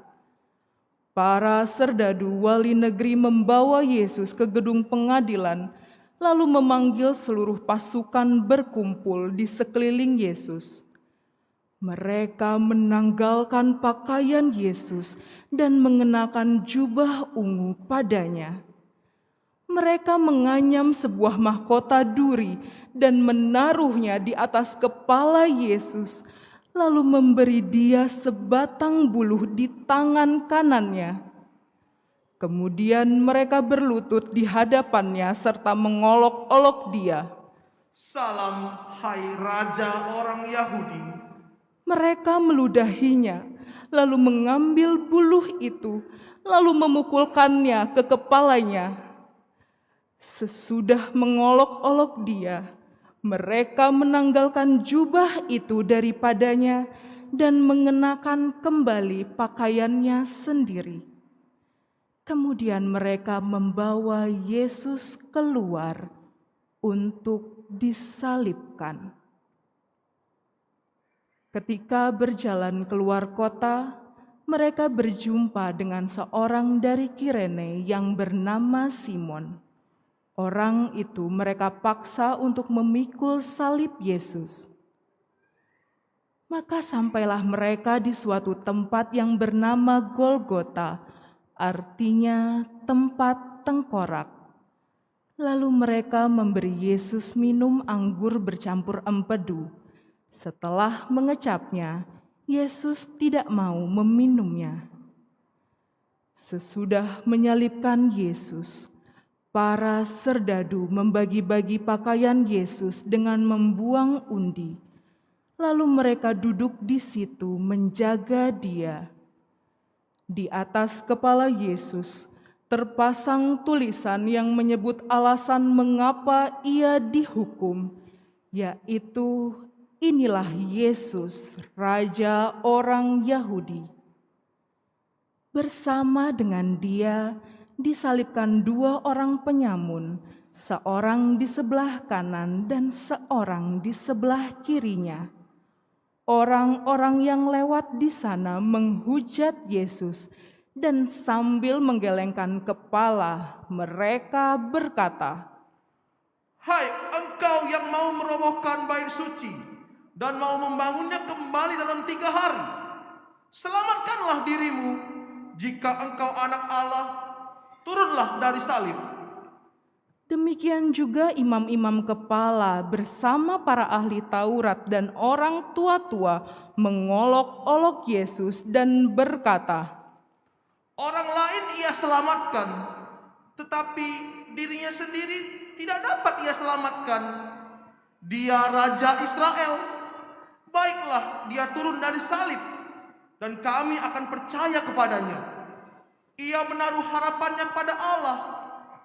S4: Para serdadu wali negeri membawa Yesus ke gedung pengadilan, lalu memanggil seluruh pasukan berkumpul di sekeliling Yesus. Mereka menanggalkan pakaian Yesus dan mengenakan jubah ungu padanya. Mereka menganyam sebuah mahkota duri dan menaruhnya di atas kepala Yesus, lalu memberi dia sebatang buluh di tangan kanannya. Kemudian mereka berlutut di hadapannya serta mengolok-olok dia.
S8: Salam, hai Raja orang Yahudi.
S4: Mereka meludahinya, lalu mengambil buluh itu, lalu memukulkannya ke kepalanya. Sesudah mengolok-olok dia, mereka menanggalkan jubah itu daripadanya dan mengenakan kembali pakaiannya sendiri. Kemudian mereka membawa Yesus keluar untuk disalibkan. Ketika berjalan keluar kota, mereka berjumpa dengan seorang dari Kirene yang bernama Simon. Orang itu mereka paksa untuk memikul salib Yesus. Maka sampailah mereka di suatu tempat yang bernama Golgota, artinya tempat tengkorak. Lalu mereka memberi Yesus minum anggur bercampur empedu. Setelah mengecapnya, Yesus tidak mau meminumnya. Sesudah menyalibkan Yesus, para serdadu membagi-bagi pakaian Yesus dengan membuang undi. Lalu mereka duduk di situ menjaga dia. Di atas kepala Yesus terpasang tulisan yang menyebut alasan mengapa ia dihukum, yaitu inilah Yesus, Raja orang Yahudi. Bersama dengan dia disalibkan 2 orang penyamun, seorang di sebelah kanan dan seorang di sebelah kirinya. Orang-orang yang lewat di sana menghujat Yesus dan sambil menggelengkan kepala, mereka berkata,
S8: Hai engkau yang mau merobohkan bait suci dan mau membangunnya kembali dalam 3 hari. Selamatkanlah dirimu jika engkau anak Allah. Turunlah dari salib.
S4: Demikian juga imam-imam kepala bersama para ahli Taurat dan orang tua-tua mengolok-olok Yesus dan berkata,
S8: Orang lain ia selamatkan, tetapi dirinya sendiri tidak dapat ia selamatkan. Dia Raja Israel. Baiklah dia turun dari salib, dan kami akan percaya kepadanya. Ia menaruh harapannya kepada Allah.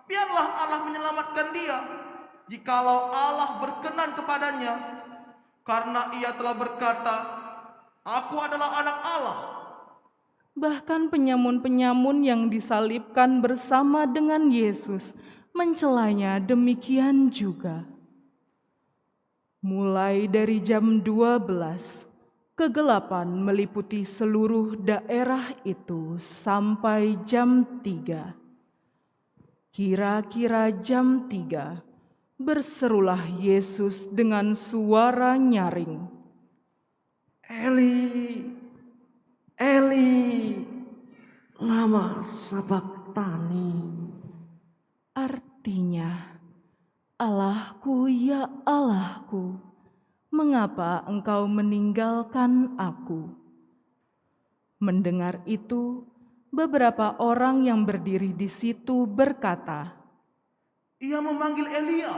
S8: Biarlah Allah menyelamatkan dia, jikalau Allah berkenan kepadanya. Karena ia telah berkata, Aku adalah anak Allah.
S4: Bahkan penyamun-penyamun yang disalibkan bersama dengan Yesus mencelanya demikian juga. Mulai dari jam 12, kegelapan meliputi seluruh daerah itu sampai jam 3. Kira-kira jam 3, berserulah Yesus dengan suara nyaring,
S9: Eli, Eli, lama sabaktani.
S4: artinya, Allahku ya Allahku, mengapa engkau meninggalkan aku? Mendengar itu, beberapa orang yang berdiri di situ berkata,
S8: Ia memanggil Elia.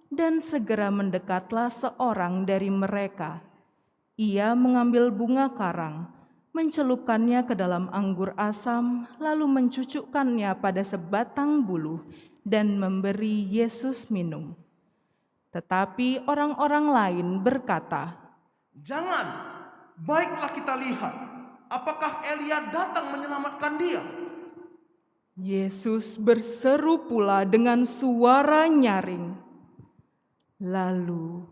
S4: Dan segera mendekatlah seorang dari mereka. Ia mengambil bunga karang, mencelupkannya ke dalam anggur asam, lalu mencucukkannya pada sebatang buluh dan memberi Yesus minum. Tetapi orang-orang lain berkata,
S8: "Jangan, baiklah kita lihat, apakah Elia datang menyelamatkan dia?"
S4: Yesus berseru pula dengan suara nyaring, lalu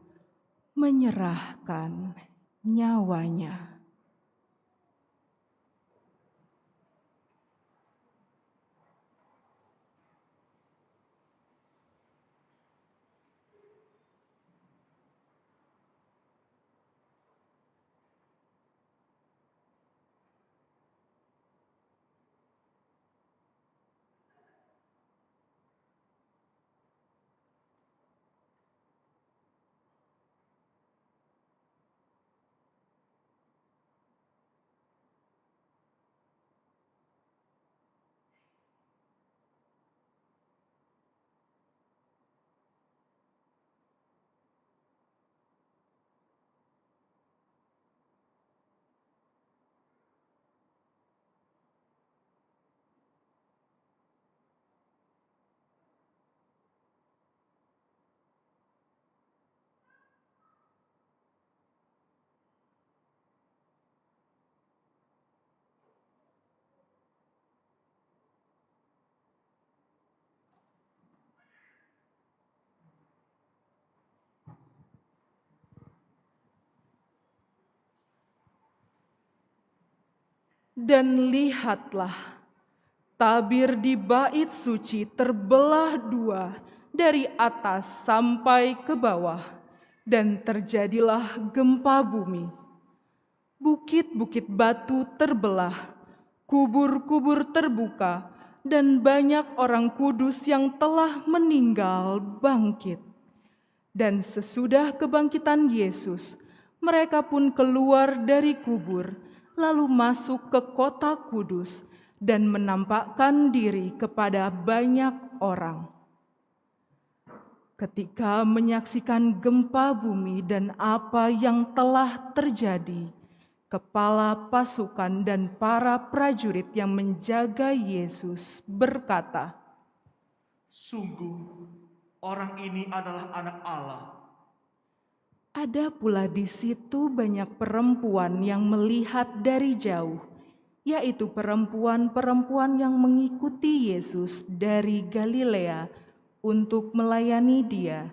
S4: menyerahkan nyawanya. Dan lihatlah, tabir di bait suci terbelah dua dari atas sampai ke bawah, dan terjadilah gempa bumi. Bukit-bukit batu terbelah, kubur-kubur terbuka, dan banyak orang kudus yang telah meninggal bangkit. Dan sesudah kebangkitan Yesus, mereka pun keluar dari kubur, lalu masuk ke kota kudus dan menampakkan diri kepada banyak orang. Ketika menyaksikan gempa bumi dan apa yang telah terjadi, kepala pasukan dan para prajurit yang menjaga Yesus berkata,
S8: "Sungguh, orang ini adalah Anak Allah."
S4: Ada pula di situ banyak perempuan yang melihat dari jauh, yaitu perempuan-perempuan yang mengikuti Yesus dari Galilea untuk melayani Dia.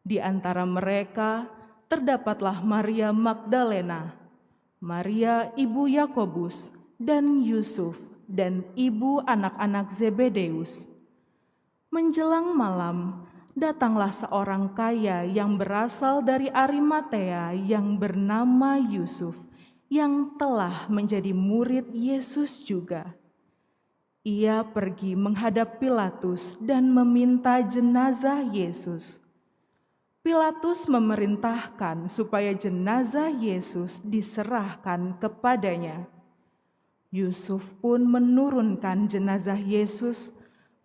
S4: Di antara mereka terdapatlah Maria Magdalena, Maria ibu Yakobus dan Yusuf, dan ibu anak-anak Zebedeus. Menjelang malam, datanglah seorang kaya yang berasal dari Arimatea yang bernama Yusuf, yang telah menjadi murid Yesus juga. Ia pergi menghadap Pilatus dan meminta jenazah Yesus. Pilatus memerintahkan supaya jenazah Yesus diserahkan kepadanya. Yusuf pun menurunkan jenazah Yesus,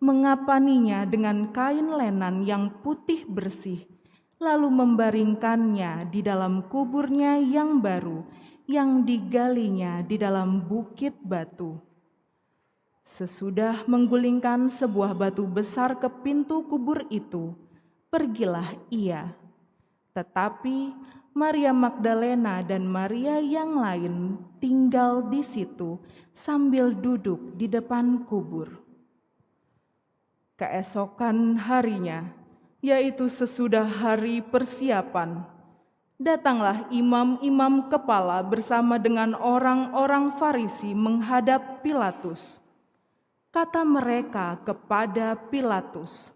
S4: mengapaninya dengan kain lenan yang putih bersih, lalu membaringkannya di dalam kuburnya yang baru, yang digalinya di dalam bukit batu. Sesudah menggulingkan sebuah batu besar ke pintu kubur itu, pergilah ia. Tetapi Maria Magdalena dan Maria yang lain tinggal di situ sambil duduk di depan kubur. Keesokan harinya, yaitu sesudah hari persiapan, datanglah imam-imam kepala bersama dengan orang-orang Farisi menghadap Pilatus. Kata mereka kepada Pilatus,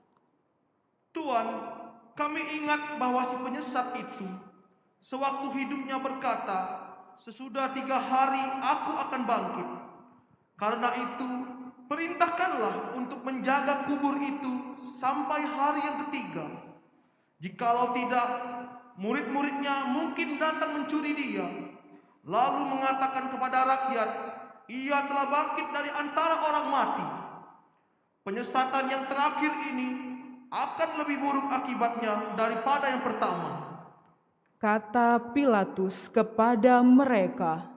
S8: "Tuan, kami ingat bahwa si penyesat itu sewaktu hidupnya berkata, 'Sesudah 3 hari aku akan bangkit.' Karena itu, perintahkanlah untuk menjaga kubur itu sampai hari yang ketiga. Jikalau tidak, murid-muridnya mungkin datang mencuri dia, lalu mengatakan kepada rakyat, 'Ia telah bangkit dari antara orang mati.' Penyesatan yang terakhir ini akan lebih buruk akibatnya daripada yang pertama.
S4: Kata Pilatus kepada mereka,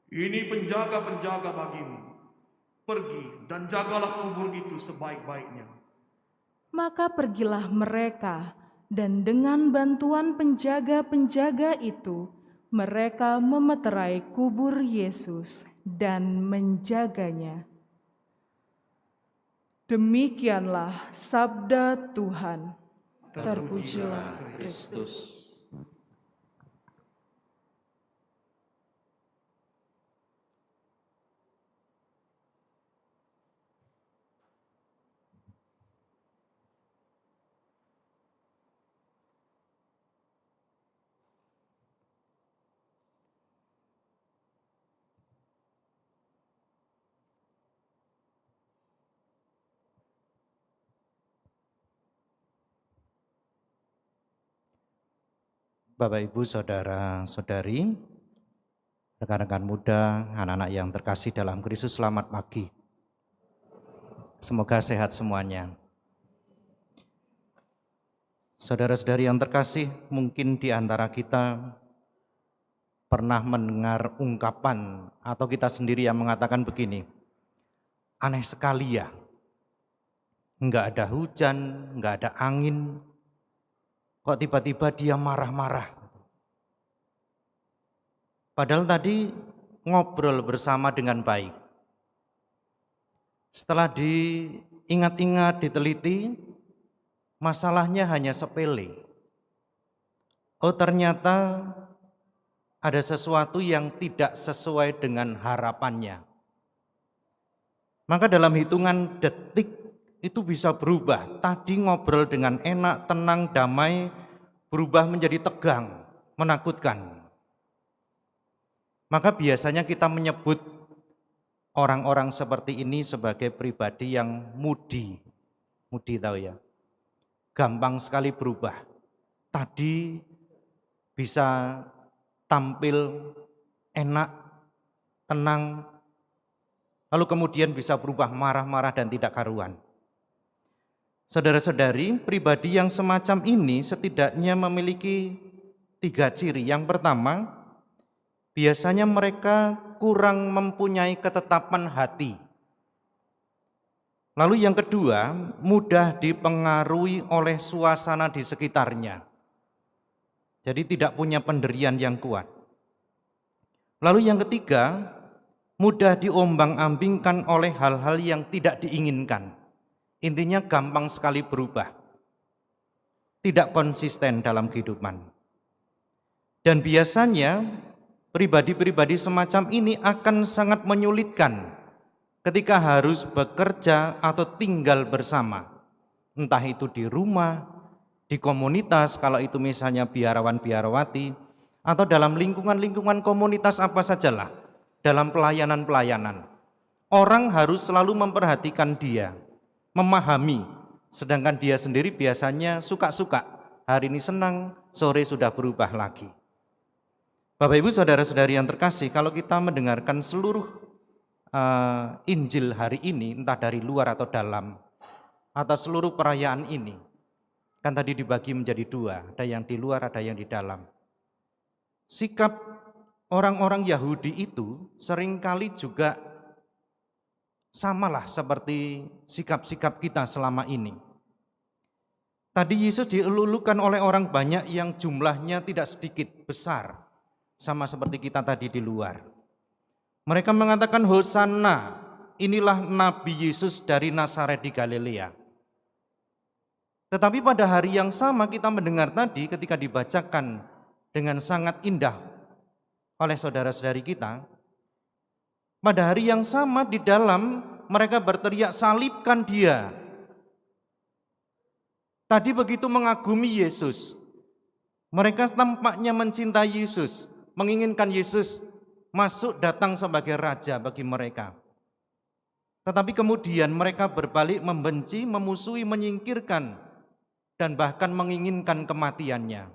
S8: Ini penjaga-penjaga bagimu. Pergi dan jagalah kubur itu sebaik-baiknya.
S4: maka pergilah mereka, dan dengan bantuan penjaga-penjaga itu, mereka memeterai kubur Yesus dan menjaganya. Demikianlah sabda Tuhan. Terpujilah
S3: Kristus. Bapak, Ibu, Saudara-saudari, rekan-rekan muda, anak-anak yang terkasih dalam Kristus, selamat pagi. Semoga sehat semuanya. Saudara-saudari yang terkasih, mungkin di antara kita pernah mendengar ungkapan atau kita sendiri yang mengatakan begini, aneh sekali ya, enggak ada hujan, enggak ada angin, kok tiba-tiba dia marah-marah. Padahal tadi ngobrol bersama dengan baik. Setelah diingat-ingat, diteliti, masalahnya hanya sepele. Oh, ternyata ada sesuatu yang tidak sesuai dengan harapannya. Maka dalam hitungan detik itu bisa berubah. Tadi ngobrol dengan enak, tenang, damai, berubah menjadi tegang, menakutkan. Maka biasanya kita menyebut orang-orang seperti ini sebagai pribadi yang moody. Moody tahu ya? Gampang sekali berubah. Tadi bisa tampil enak, tenang, lalu kemudian bisa berubah marah-marah dan tidak karuan. Saudara-saudari, pribadi yang semacam ini setidaknya memiliki 3 ciri. Yang pertama, biasanya mereka kurang mempunyai ketetapan hati. Lalu yang kedua, mudah dipengaruhi oleh suasana di sekitarnya. Jadi tidak punya pendirian yang kuat. Lalu yang ketiga, mudah diombang-ambingkan oleh hal-hal yang tidak diinginkan. Intinya gampang sekali berubah, tidak konsisten dalam kehidupan. Dan biasanya pribadi-pribadi semacam ini akan sangat menyulitkan ketika harus bekerja atau tinggal bersama. Entah itu di rumah, di komunitas, kalau itu misalnya biarawan-biarawati, atau dalam lingkungan-lingkungan komunitas apa sajalah, dalam pelayanan-pelayanan. Orang harus selalu memperhatikan dia, memahami, sedangkan dia sendiri biasanya suka-suka. Hari ini senang, sore sudah berubah lagi. Bapak, Ibu, saudara-saudari yang terkasih, kalau kita mendengarkan seluruh Injil hari ini, entah dari luar atau dalam, atau seluruh perayaan ini, kan tadi dibagi menjadi 2, ada yang di luar, ada yang di dalam. Sikap orang-orang Yahudi itu seringkali juga samalah seperti sikap-sikap kita selama ini. Tadi Yesus dielulukan oleh orang banyak yang jumlahnya tidak sedikit, besar. Sama seperti kita tadi di luar. Mereka mengatakan, Hosanna, inilah Nabi Yesus dari Nazaret di Galilea. Tetapi pada hari yang sama kita mendengar tadi ketika dibacakan dengan sangat indah oleh saudara-saudari kita, pada hari yang sama di dalam mereka berteriak, salibkan dia. Tadi begitu mengagumi Yesus. Mereka tampaknya mencintai Yesus, menginginkan Yesus masuk datang sebagai raja bagi mereka. Tetapi kemudian mereka berbalik membenci, memusuhi, menyingkirkan, dan bahkan menginginkan kematiannya.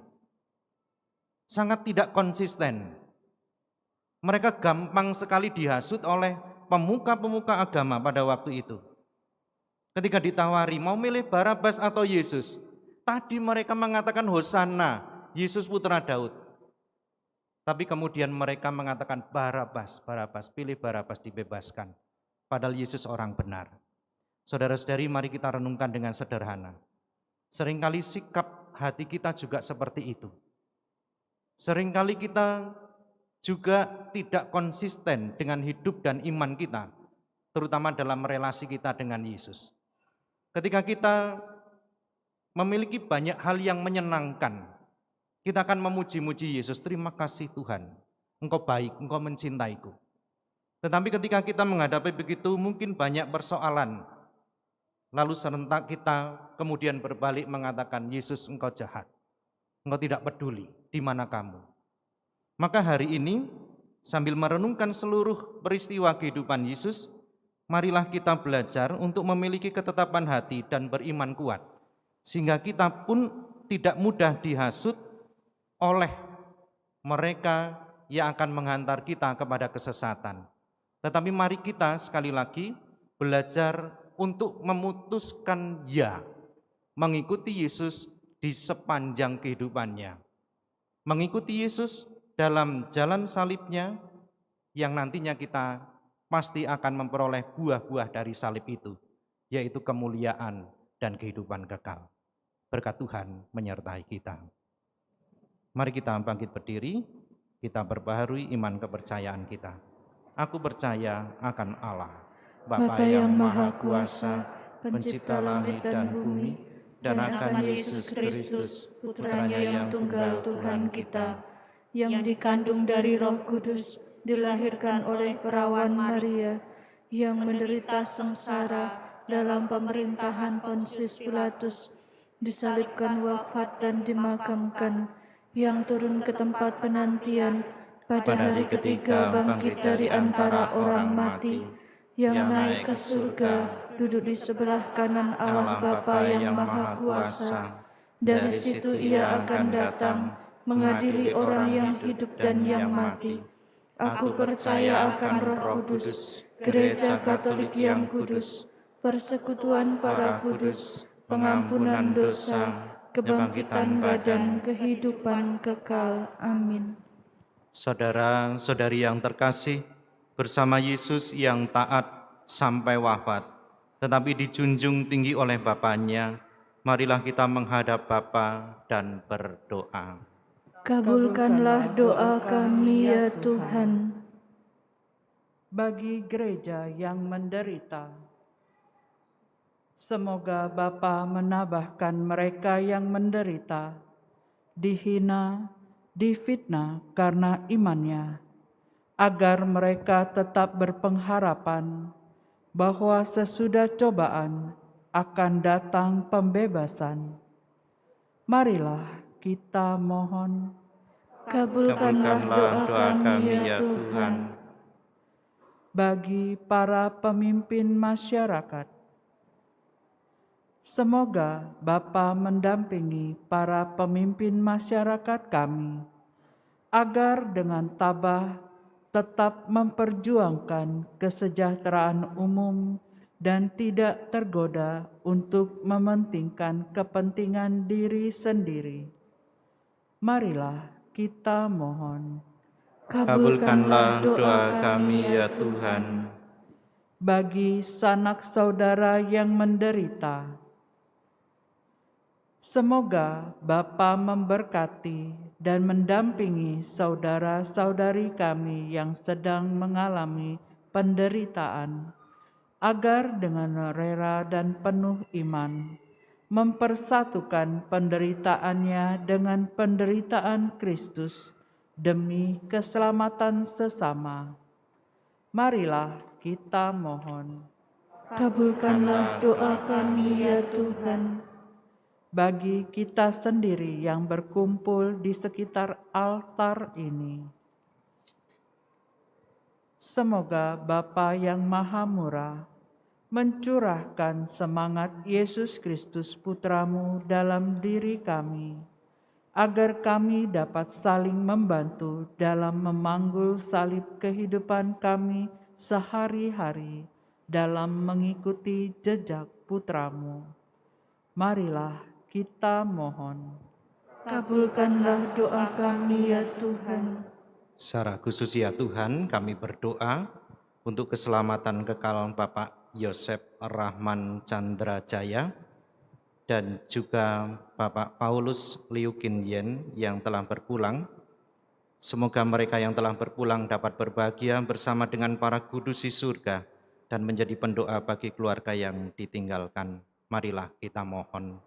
S3: Sangat tidak konsisten. Mereka gampang sekali dihasut oleh pemuka-pemuka agama pada waktu itu. Ketika ditawari mau milih Barabas atau Yesus, tadi mereka mengatakan Hosana, Yesus putra Daud. Tapi kemudian mereka mengatakan Barabas, pilih Barabas, dibebaskan. Padahal Yesus orang benar. Saudara-saudari, mari kita renungkan dengan sederhana. Seringkali sikap hati kita juga seperti itu. Seringkali kita juga tidak konsisten dengan hidup dan iman kita, terutama dalam relasi kita dengan Yesus. Ketika kita memiliki banyak hal yang menyenangkan, kita akan memuji-muji Yesus, terima kasih Tuhan, Engkau baik, Engkau mencintaiku. Tetapi ketika kita menghadapi begitu, mungkin banyak persoalan, lalu serentak kita kemudian berbalik mengatakan, Yesus Engkau jahat, Engkau tidak peduli, di mana kamu? Maka hari ini, sambil merenungkan seluruh peristiwa kehidupan Yesus, marilah kita belajar untuk memiliki ketetapan hati dan beriman kuat, sehingga kita pun tidak mudah dihasut oleh mereka yang akan menghantar kita kepada kesesatan. Tetapi mari kita sekali lagi belajar untuk memutuskan ya, mengikuti Yesus di sepanjang kehidupannya. Mengikuti Yesus dalam jalan salibnya yang nantinya kita pasti akan memperoleh buah-buah dari salib itu, yaitu kemuliaan dan kehidupan kekal. Berkat Tuhan menyertai kita. Mari kita bangkit berdiri, kita perbaharui iman kepercayaan kita. Aku percaya akan Allah, Bapa yang Maha Kuasa, Pencipta langit dan bumi, dan akan Yesus Kristus, Putranya yang tunggal Tuhan kita,
S6: yang dikandung dari Roh Kudus, dilahirkan oleh perawan Maria, yang menderita sengsara dalam pemerintahan Pontius Pilatus, disalibkan, wafat dan dimakamkan, yang turun ke tempat penantian, pada hari ketiga bangkit dari antara orang mati, yang naik ke surga, duduk di sebelah kanan Allah Bapa yang Maha Kuasa. Dari situ Ia akan datang mengadili orang yang hidup dan yang mati. Aku percaya akan Roh Kudus, Gereja Katolik yang kudus, persekutuan para kudus, pengampunan dosa, kebangkitan badan, kehidupan kekal. Amin.
S3: Saudara-saudari yang terkasih, bersama Yesus yang taat sampai wafat, tetapi dijunjung tinggi oleh Bapaknya, marilah kita menghadap Bapa dan berdoa.
S6: Kabulkanlah doa kami ya Tuhan.
S4: Bagi gereja yang menderita, semoga Bapa menambahkan mereka yang menderita, dihina, difitnah karena imannya, agar mereka tetap berpengharapan bahwa sesudah cobaan akan datang pembebasan. Marilah kita mohon.
S6: Kabulkanlah doa kami ya Tuhan.
S4: Bagi para pemimpin masyarakat, semoga Bapa mendampingi para pemimpin masyarakat kami, agar dengan tabah tetap memperjuangkan kesejahteraan umum dan tidak tergoda untuk mementingkan kepentingan diri sendiri. Marilah kita mohon.
S6: Kabulkanlah doa kami ya Tuhan.
S4: Bagi sanak saudara yang menderita, semoga Bapa memberkati dan mendampingi saudara-saudari kami yang sedang mengalami penderitaan, agar dengan rela dan penuh iman mempersatukan penderitaannya dengan penderitaan Kristus demi keselamatan sesama. Marilah kita mohon.
S6: Kabulkanlah doa kami ya Tuhan.
S4: Bagi kita sendiri yang berkumpul di sekitar altar ini, semoga Bapa yang Maha Murah mencurahkan semangat Yesus Kristus Putramu dalam diri kami, agar kami dapat saling membantu dalam memanggul salib kehidupan kami sehari-hari
S5: dalam mengikuti jejak putramu. Marilah kita mohon.
S6: Kabulkanlah doa kami ya Tuhan.
S3: Secara khusus ya Tuhan, kami berdoa untuk keselamatan kekal Bapak Yosef Rahman Chandrajaya dan juga Bapak Paulus Liu Kin Yen yang telah berpulang. Semoga mereka yang telah berpulang dapat berbahagia bersama dengan para kudus di surga dan menjadi pendoa bagi keluarga yang ditinggalkan. Marilah kita mohon.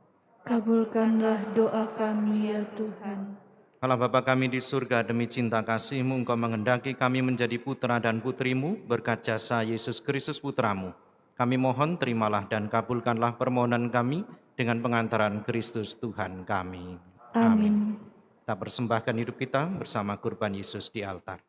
S6: Kabulkanlah doa kami ya Tuhan.
S3: Allah Bapa kami di surga, demi cinta kasih-Mu Engkau menghendaki kami menjadi putra dan putri-Mu berkat jasa Yesus Kristus Putra-Mu. Kami mohon terimalah dan kabulkanlah permohonan kami dengan pengantaran Kristus Tuhan kami.
S6: Amin.
S3: Kita persembahkan hidup kita bersama kurban Yesus di altar.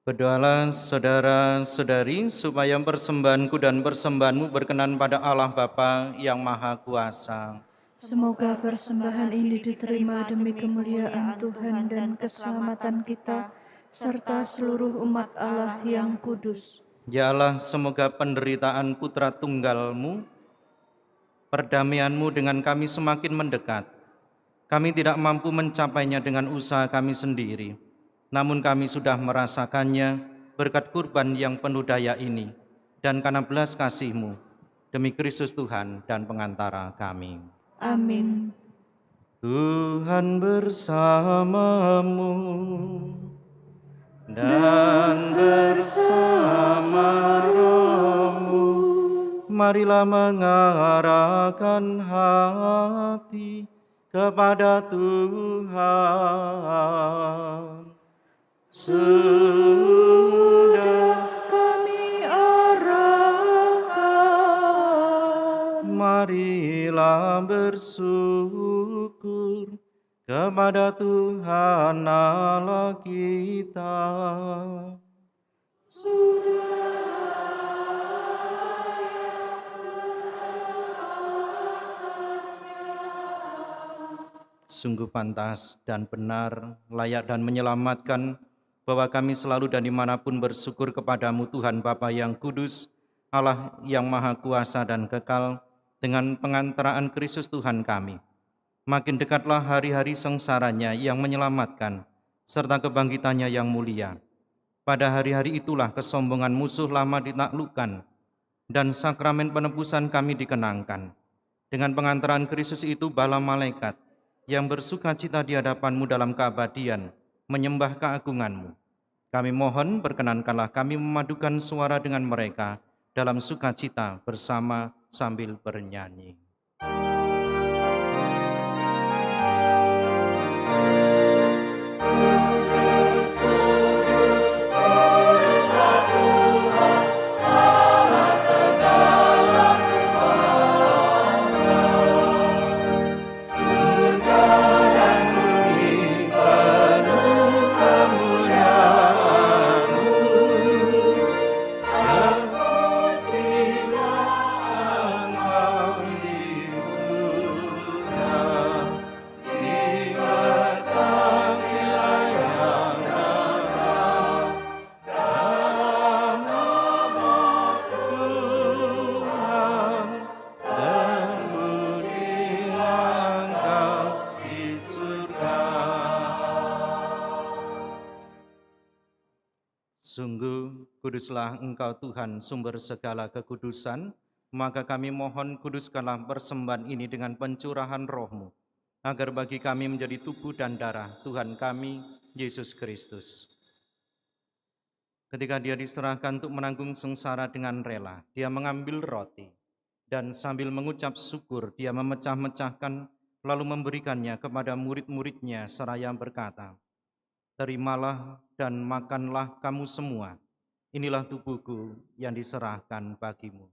S3: Berdoalah saudara-saudari supaya persembahanku dan persembahanmu berkenan pada Allah Bapa yang Maha Kuasa.
S6: Semoga persembahan ini diterima demi kemuliaan Tuhan dan keselamatan kita, serta seluruh umat Allah yang kudus.
S3: Ya Allah, semoga penderitaan putra tunggalmu, perdamaianmu dengan kami semakin mendekat. Kami tidak mampu mencapainya dengan usaha kami sendiri, namun kami sudah merasakannya berkat kurban yang penuh daya ini, dan karena belas kasih-Mu, demi Kristus Tuhan dan pengantara kami.
S6: Amin.
S3: Tuhan bersamamu dan bersama rohmu. Marilah mengarahkan hati kepada Tuhan. Sudah
S6: Kami arahkan.
S3: marilah bersyukur kepada Tuhan Allah kita. Sungguh pantas dan benar, layak dan menyelamatkan bahwa kami selalu dan dimanapun bersyukur kepadamu Tuhan Bapa yang kudus, Allah yang maha kuasa dan kekal, dengan pengantaraan Kristus Tuhan kami. Makin dekatlah hari-hari sengsaranya yang menyelamatkan, serta kebangkitannya yang mulia. Pada hari-hari itulah kesombongan musuh lama ditaklukkan, dan sakramen penebusan kami dikenangkan. Dengan pengantaran Kristus itu bala malaikat yang bersuka cita di hadapan-Mu dalam keabadian, menyembah keagungan-Mu. Kami mohon perkenankanlah kami memadukan suara dengan mereka dalam sukacita bersama sambil bernyanyi. Sungguh kuduslah Engkau Tuhan, sumber segala kekudusan, maka kami mohon kuduskanlah persembahan ini dengan pencurahan roh-Mu, agar bagi kami menjadi tubuh dan darah Tuhan kami, Yesus Kristus. Ketika Dia diserahkan untuk menanggung sengsara dengan rela, Dia mengambil roti, dan sambil mengucap syukur, Dia memecah-mecahkan, lalu memberikannya kepada murid-murid-Nya seraya berkata, "Terimalah dan makanlah kamu semua. Inilah tubuhku yang diserahkan bagimu."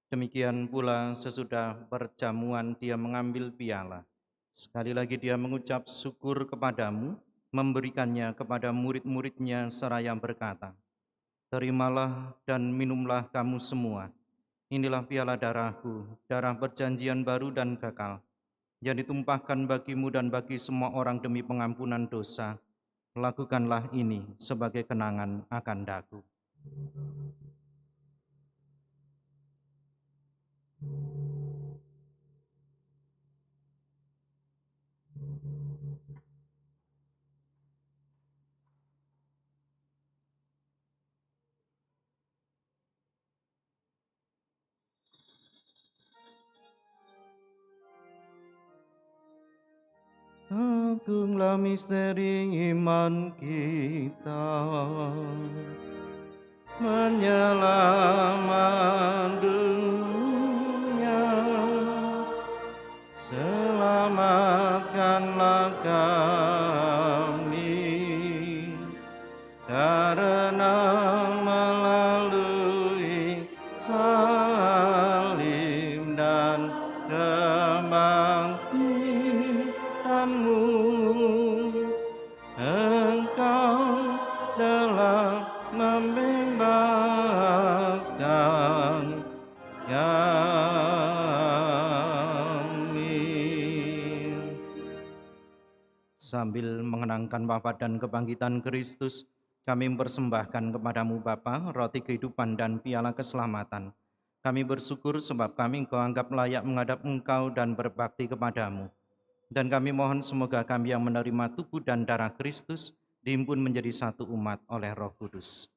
S3: Demikian pula sesudah perjamuan Dia mengambil piala. Sekali lagi Dia mengucap syukur kepadamu, memberikannya kepada murid-murid-Nya seraya berkata, "Terimalah dan minumlah kamu semua. Inilah piala darahku, darah perjanjian baru dan kekal, yang ditumpahkan bagimu dan bagi semua orang demi pengampunan dosa. Lakukanlah ini sebagai kenangan akan daku." Agunglah misteri iman kita, menyelamat dunia, selamat Sambil mengenangkan wafat dan kebangkitan Kristus, kami mempersembahkan kepadamu Bapa, roti kehidupan dan piala keselamatan. Kami bersyukur sebab kami Engkau anggap layak menghadap Engkau dan berbakti kepadamu. Dan kami mohon semoga kami yang menerima tubuh dan darah Kristus dihimpun menjadi satu umat oleh Roh Kudus.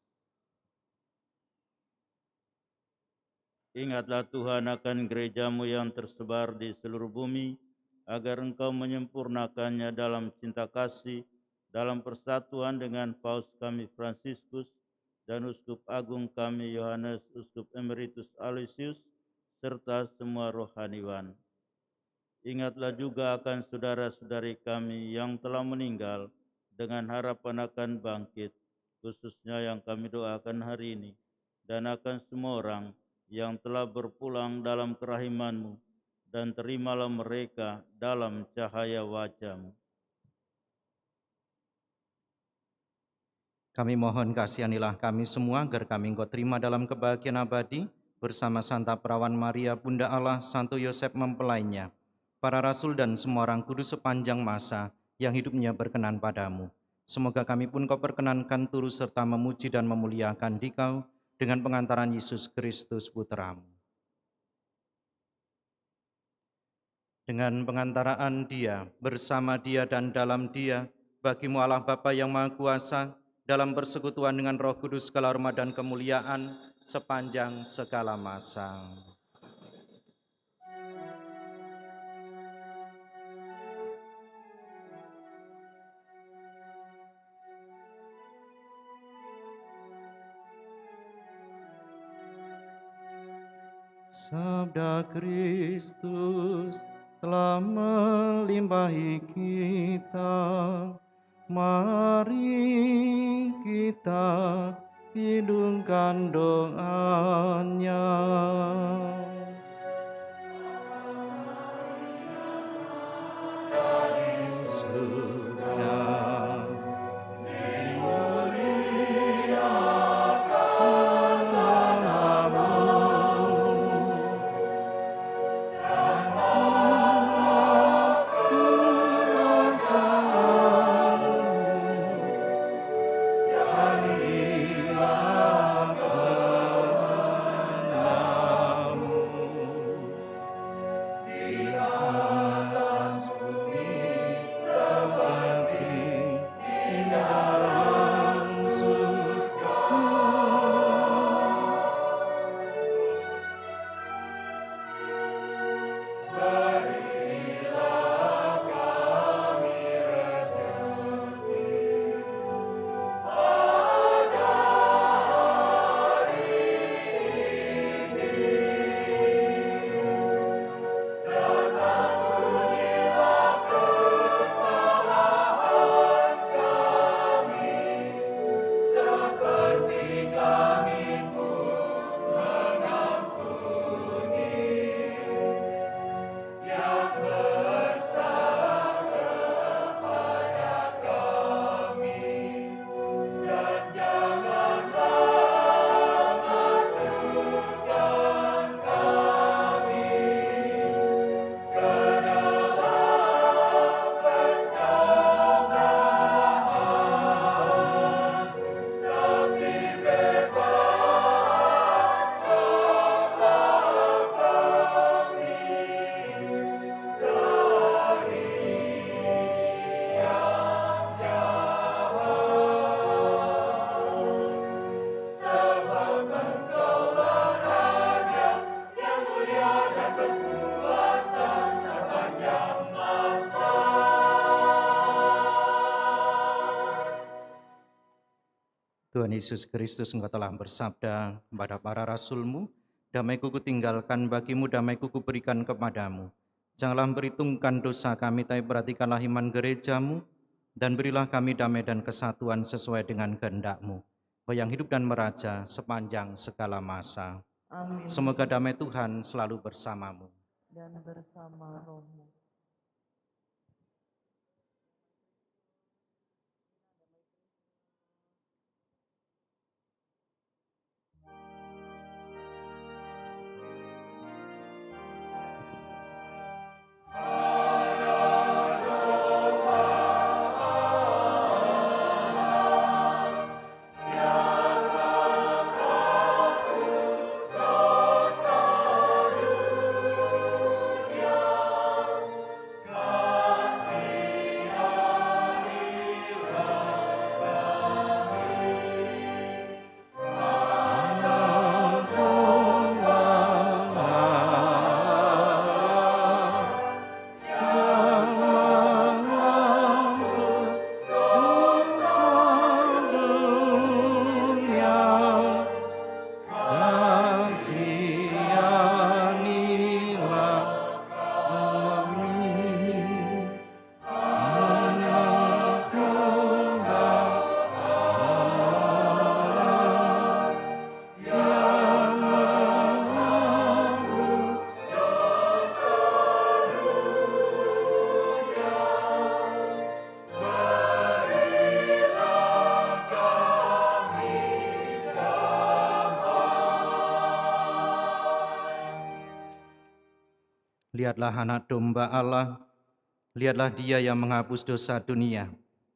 S2: Ingatlah Tuhan akan gerejamu yang tersebar di seluruh bumi, agar Engkau menyempurnakannya dalam cinta kasih, dalam persatuan dengan Paus kami Fransiskus dan Uskup Agung kami Yohanes Uskup Emeritus Aloysius, serta semua rohaniwan. Ingatlah juga akan saudara-saudari kami yang telah meninggal dengan harapan akan bangkit, khususnya yang kami doakan hari ini, dan akan semua orang yang telah berpulang dalam kerahiman-Mu, dan terimalah mereka dalam cahaya wajah-Mu.
S3: Kami mohon kasihanilah kami semua agar kami Engkau terima dalam kebahagiaan abadi bersama Santa Perawan Maria, Bunda Allah, Santo Yosef mempelainya, para rasul dan semua orang kudus sepanjang masa yang hidupnya berkenan padamu. Semoga kami pun Kau perkenankan turut serta memuji dan memuliakan Dikau dengan pengantaran Yesus Kristus Putra-Mu. Dengan pengantaraan Dia, bersama Dia dan dalam Dia, bagi-Mu Allah Bapa yang Maha Kuasa, dalam persekutuan dengan Roh Kudus segala hormat dan kemuliaan sepanjang segala masa. Sabda Kristus telah melimpahi kita, mari kita hidungkan doanya. Dari surga Tuhan Yesus Kristus, Engkau telah bersabda kepada para rasul-Mu, damai-Ku kutinggalkan bagimu, damai-Ku kuberikan kepadamu. Janganlah memperhitungkan dosa kami, tapi perhatikanlah iman gereja-Mu, dan berilah kami damai dan kesatuan sesuai dengan kehendak-Mu, Kau yang hidup dan meraja sepanjang segala masa.
S5: Amin.
S3: Semoga damai Tuhan selalu bersamamu.
S5: Dan bersama rohmu.
S3: Lihatlah anak domba Allah, lihatlah dia yang menghapus dosa dunia.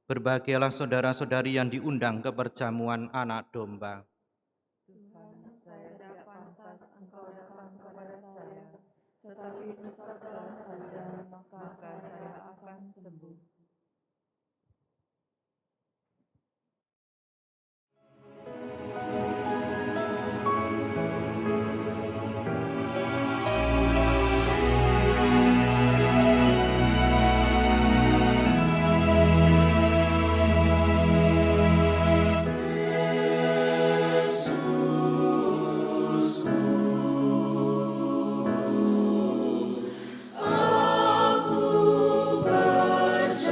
S3: Berbahagialah saudara-saudari yang diundang ke perjamuan anak domba.
S5: Tuhan, saya tidak pantas Engkau datang kepada saya, tetapi bersabdalah saja, maka saya akan sembuh.
S1: Aku berjanji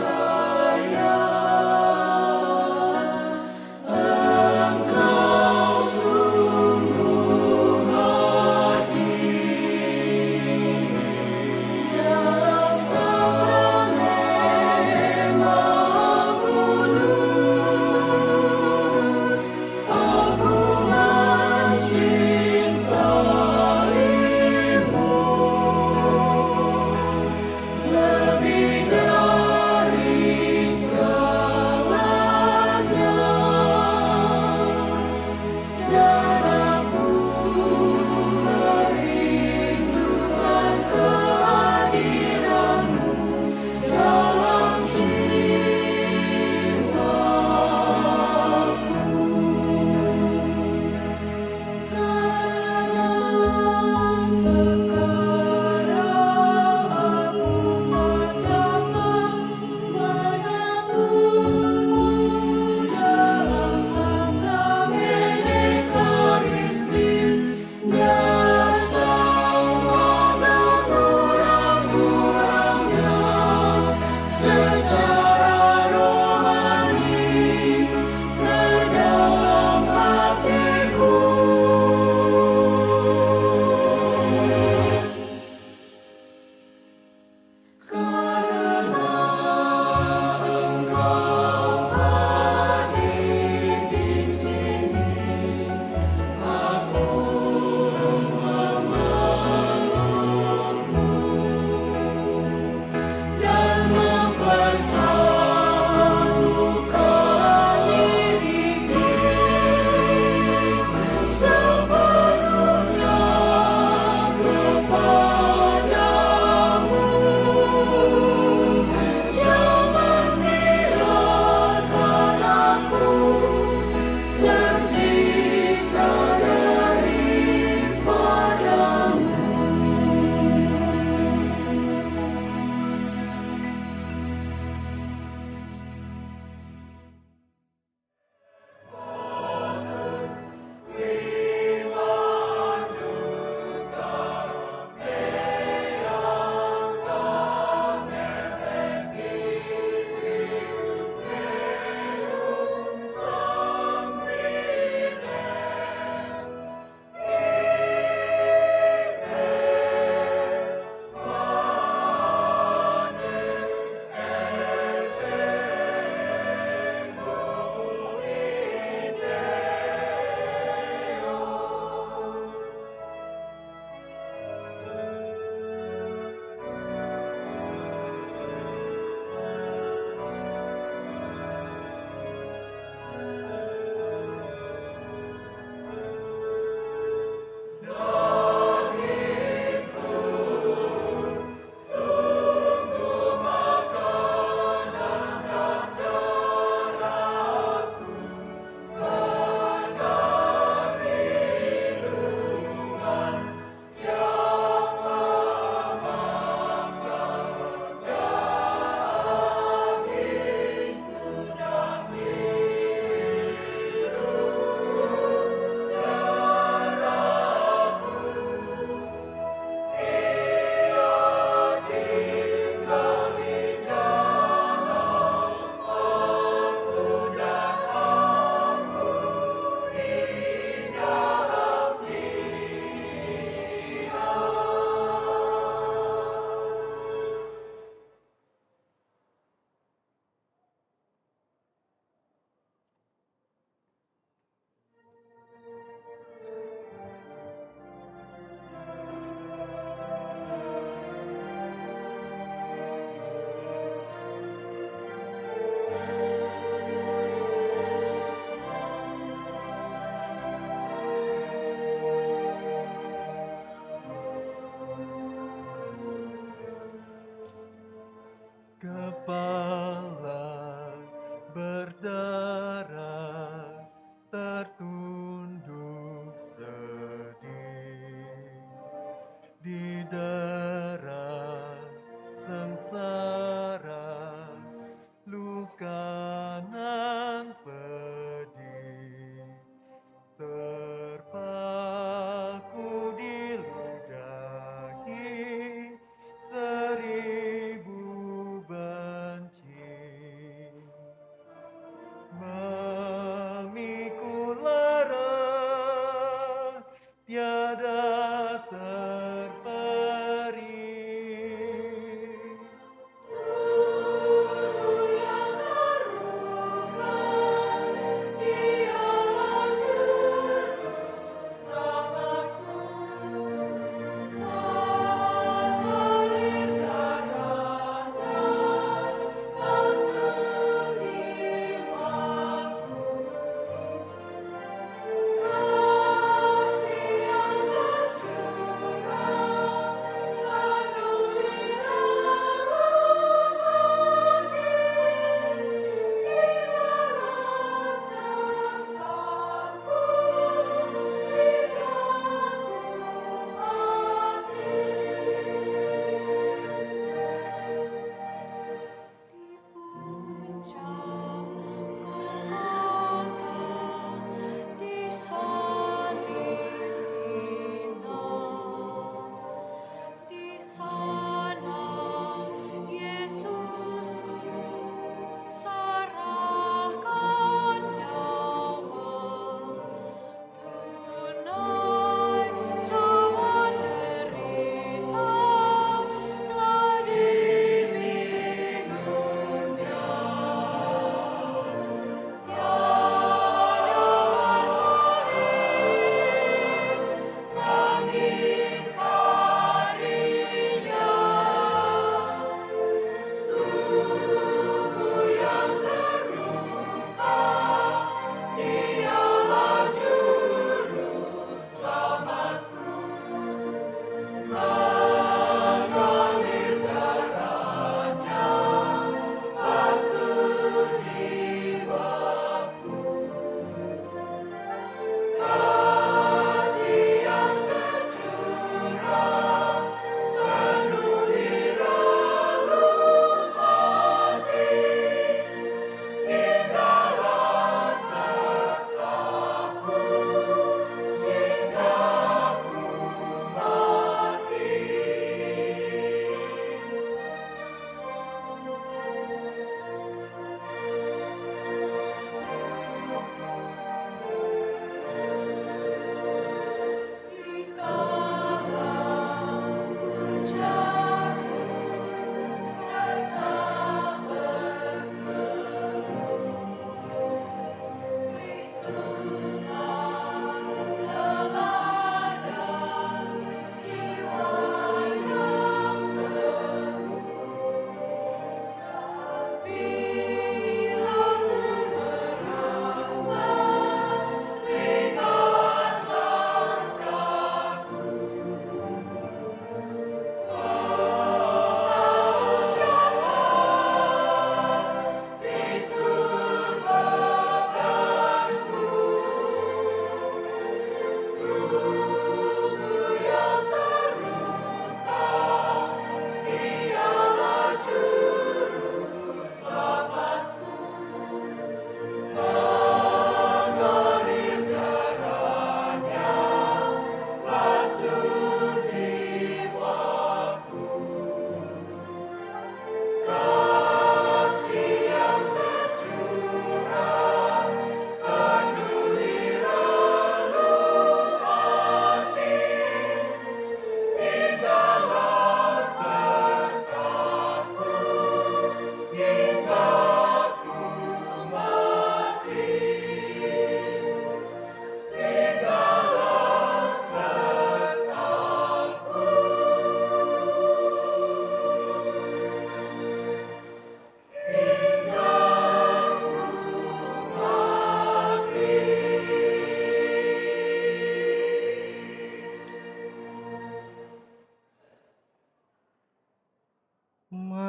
S10: dada terperi.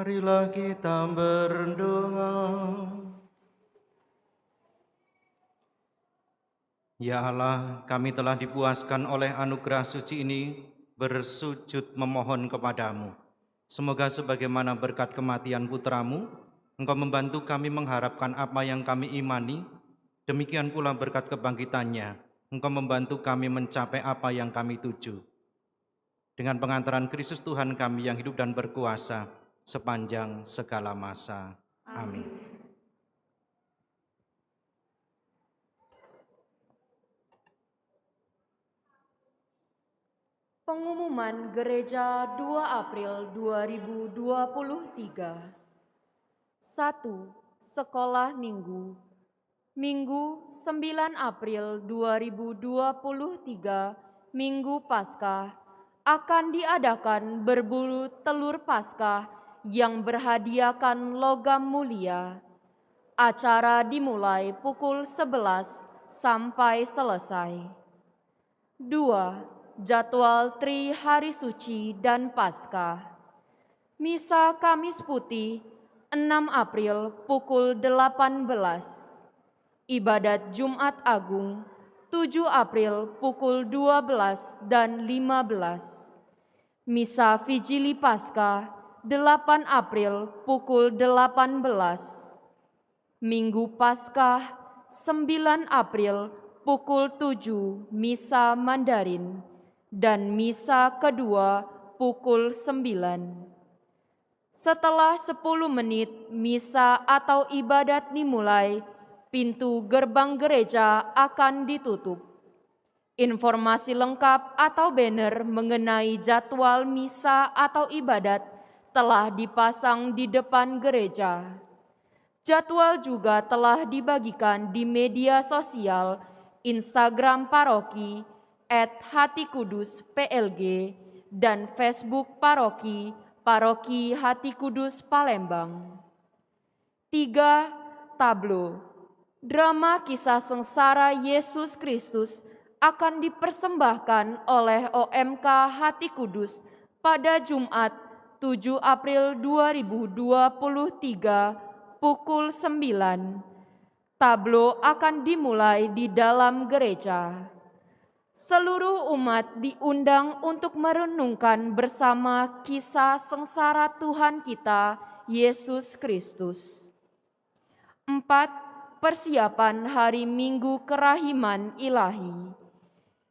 S3: Marilah kita berdoa. Ya Allah, kami telah dipuaskan oleh anugerah suci ini, bersujud memohon kepadamu. Semoga sebagaimana berkat kematian putramu, Engkau membantu kami mengharapkan apa yang kami imani, demikian pula berkat kebangkitannya, Engkau membantu kami mencapai apa yang kami tuju. Dengan pengantaran Kristus Tuhan kami yang hidup dan berkuasa sepanjang segala masa. Amin.
S7: Pengumuman Gereja 2 April 2023. 1. Sekolah Minggu. Minggu 9 April 2023, Minggu Paskah, akan diadakan berburu telur Paskah yang berhadiahkan logam mulia. Acara dimulai pukul 11 sampai selesai. 2. Jadwal Tri Hari Suci dan Paskah. Misa Kamis Putih 6 April pukul 18. Ibadat Jumat Agung 7 April pukul 12 dan 15. Misa Vigili Paskah 8 April pukul 18. Minggu Paskah 9 April pukul 7 Misa Mandarin dan Misa kedua pukul 9. Setelah 10 menit misa atau ibadat dimulai, pintu gerbang gereja akan ditutup. Informasi lengkap atau banner mengenai jadwal misa atau ibadat telah dipasang di depan gereja. Jadwal juga telah dibagikan di media sosial Instagram Paroki @hatikudusplg dan Facebook Paroki Hati Kudus Palembang. 3. Tablo. Drama kisah sengsara Yesus Kristus akan dipersembahkan oleh OMK Hati Kudus pada Jumat 7 April 2023 pukul 9. Tablo akan dimulai di dalam gereja. Seluruh umat diundang untuk merenungkan bersama kisah sengsara Tuhan kita, Yesus Kristus. 4. Persiapan Hari Minggu Kerahiman Ilahi.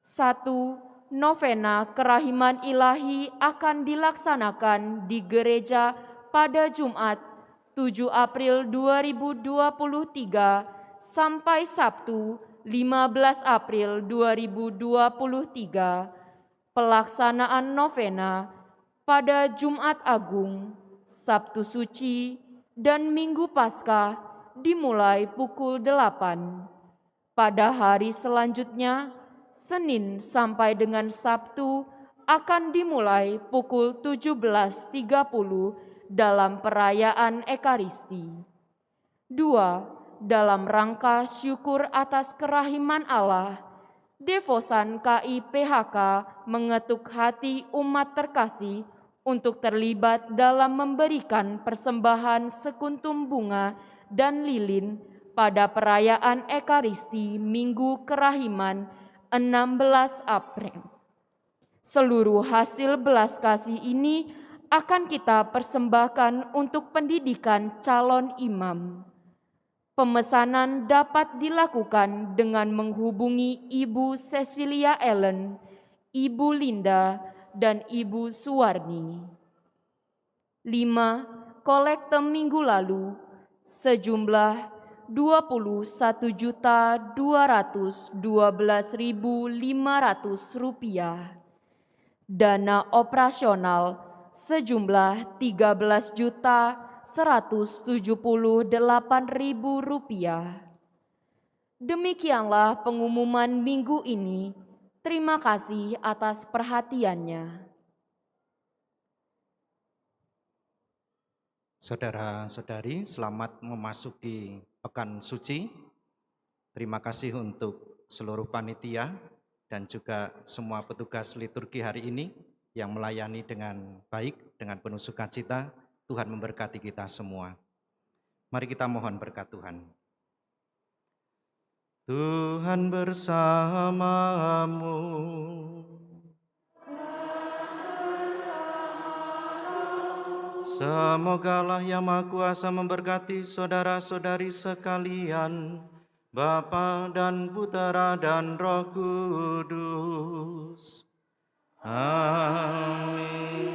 S7: 1. Novena Kerahiman Ilahi akan dilaksanakan di gereja pada Jumat 7 April 2023 sampai Sabtu 15 April 2023. Pelaksanaan novena pada Jumat Agung, Sabtu Suci, dan Minggu Paskah dimulai pukul 8. Pada hari selanjutnya, Senin sampai dengan Sabtu, akan dimulai pukul 17.30 dalam perayaan Ekaristi. 2. Dalam rangka syukur atas kerahiman Allah, Devosan KI PHK mengetuk hati umat terkasih untuk terlibat dalam memberikan persembahan sekuntum bunga dan lilin pada perayaan Ekaristi Minggu Kerahiman 16 April. Seluruh hasil belas kasih ini akan kita persembahkan untuk pendidikan calon imam. Pemesanan dapat dilakukan dengan menghubungi Ibu Cecilia Ellen, Ibu Linda, dan Ibu Suwarni. 5. Kolekte minggu lalu sejumlah Rp21.212.500. Dana operasional sejumlah Rp13.178.000. Demikianlah pengumuman minggu ini. Terima kasih atas perhatiannya.
S3: Saudara-saudari, selamat memasuki Pekan Suci. Terima kasih untuk seluruh panitia dan juga semua petugas liturgi hari ini yang melayani dengan baik, dengan penuh sukacita. Tuhan memberkati kita semua. Mari kita mohon berkat Tuhan. Tuhan bersamamu. Semoga Allah yang Maha Kuasa memberkati saudara-saudari sekalian, Bapa dan Putera dan Roh Kudus. Amin.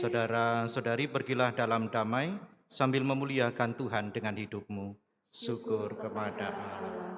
S3: Saudara-saudari, pergilah dalam damai sambil memuliakan Tuhan dengan hidupmu. Syukur kepada Allah.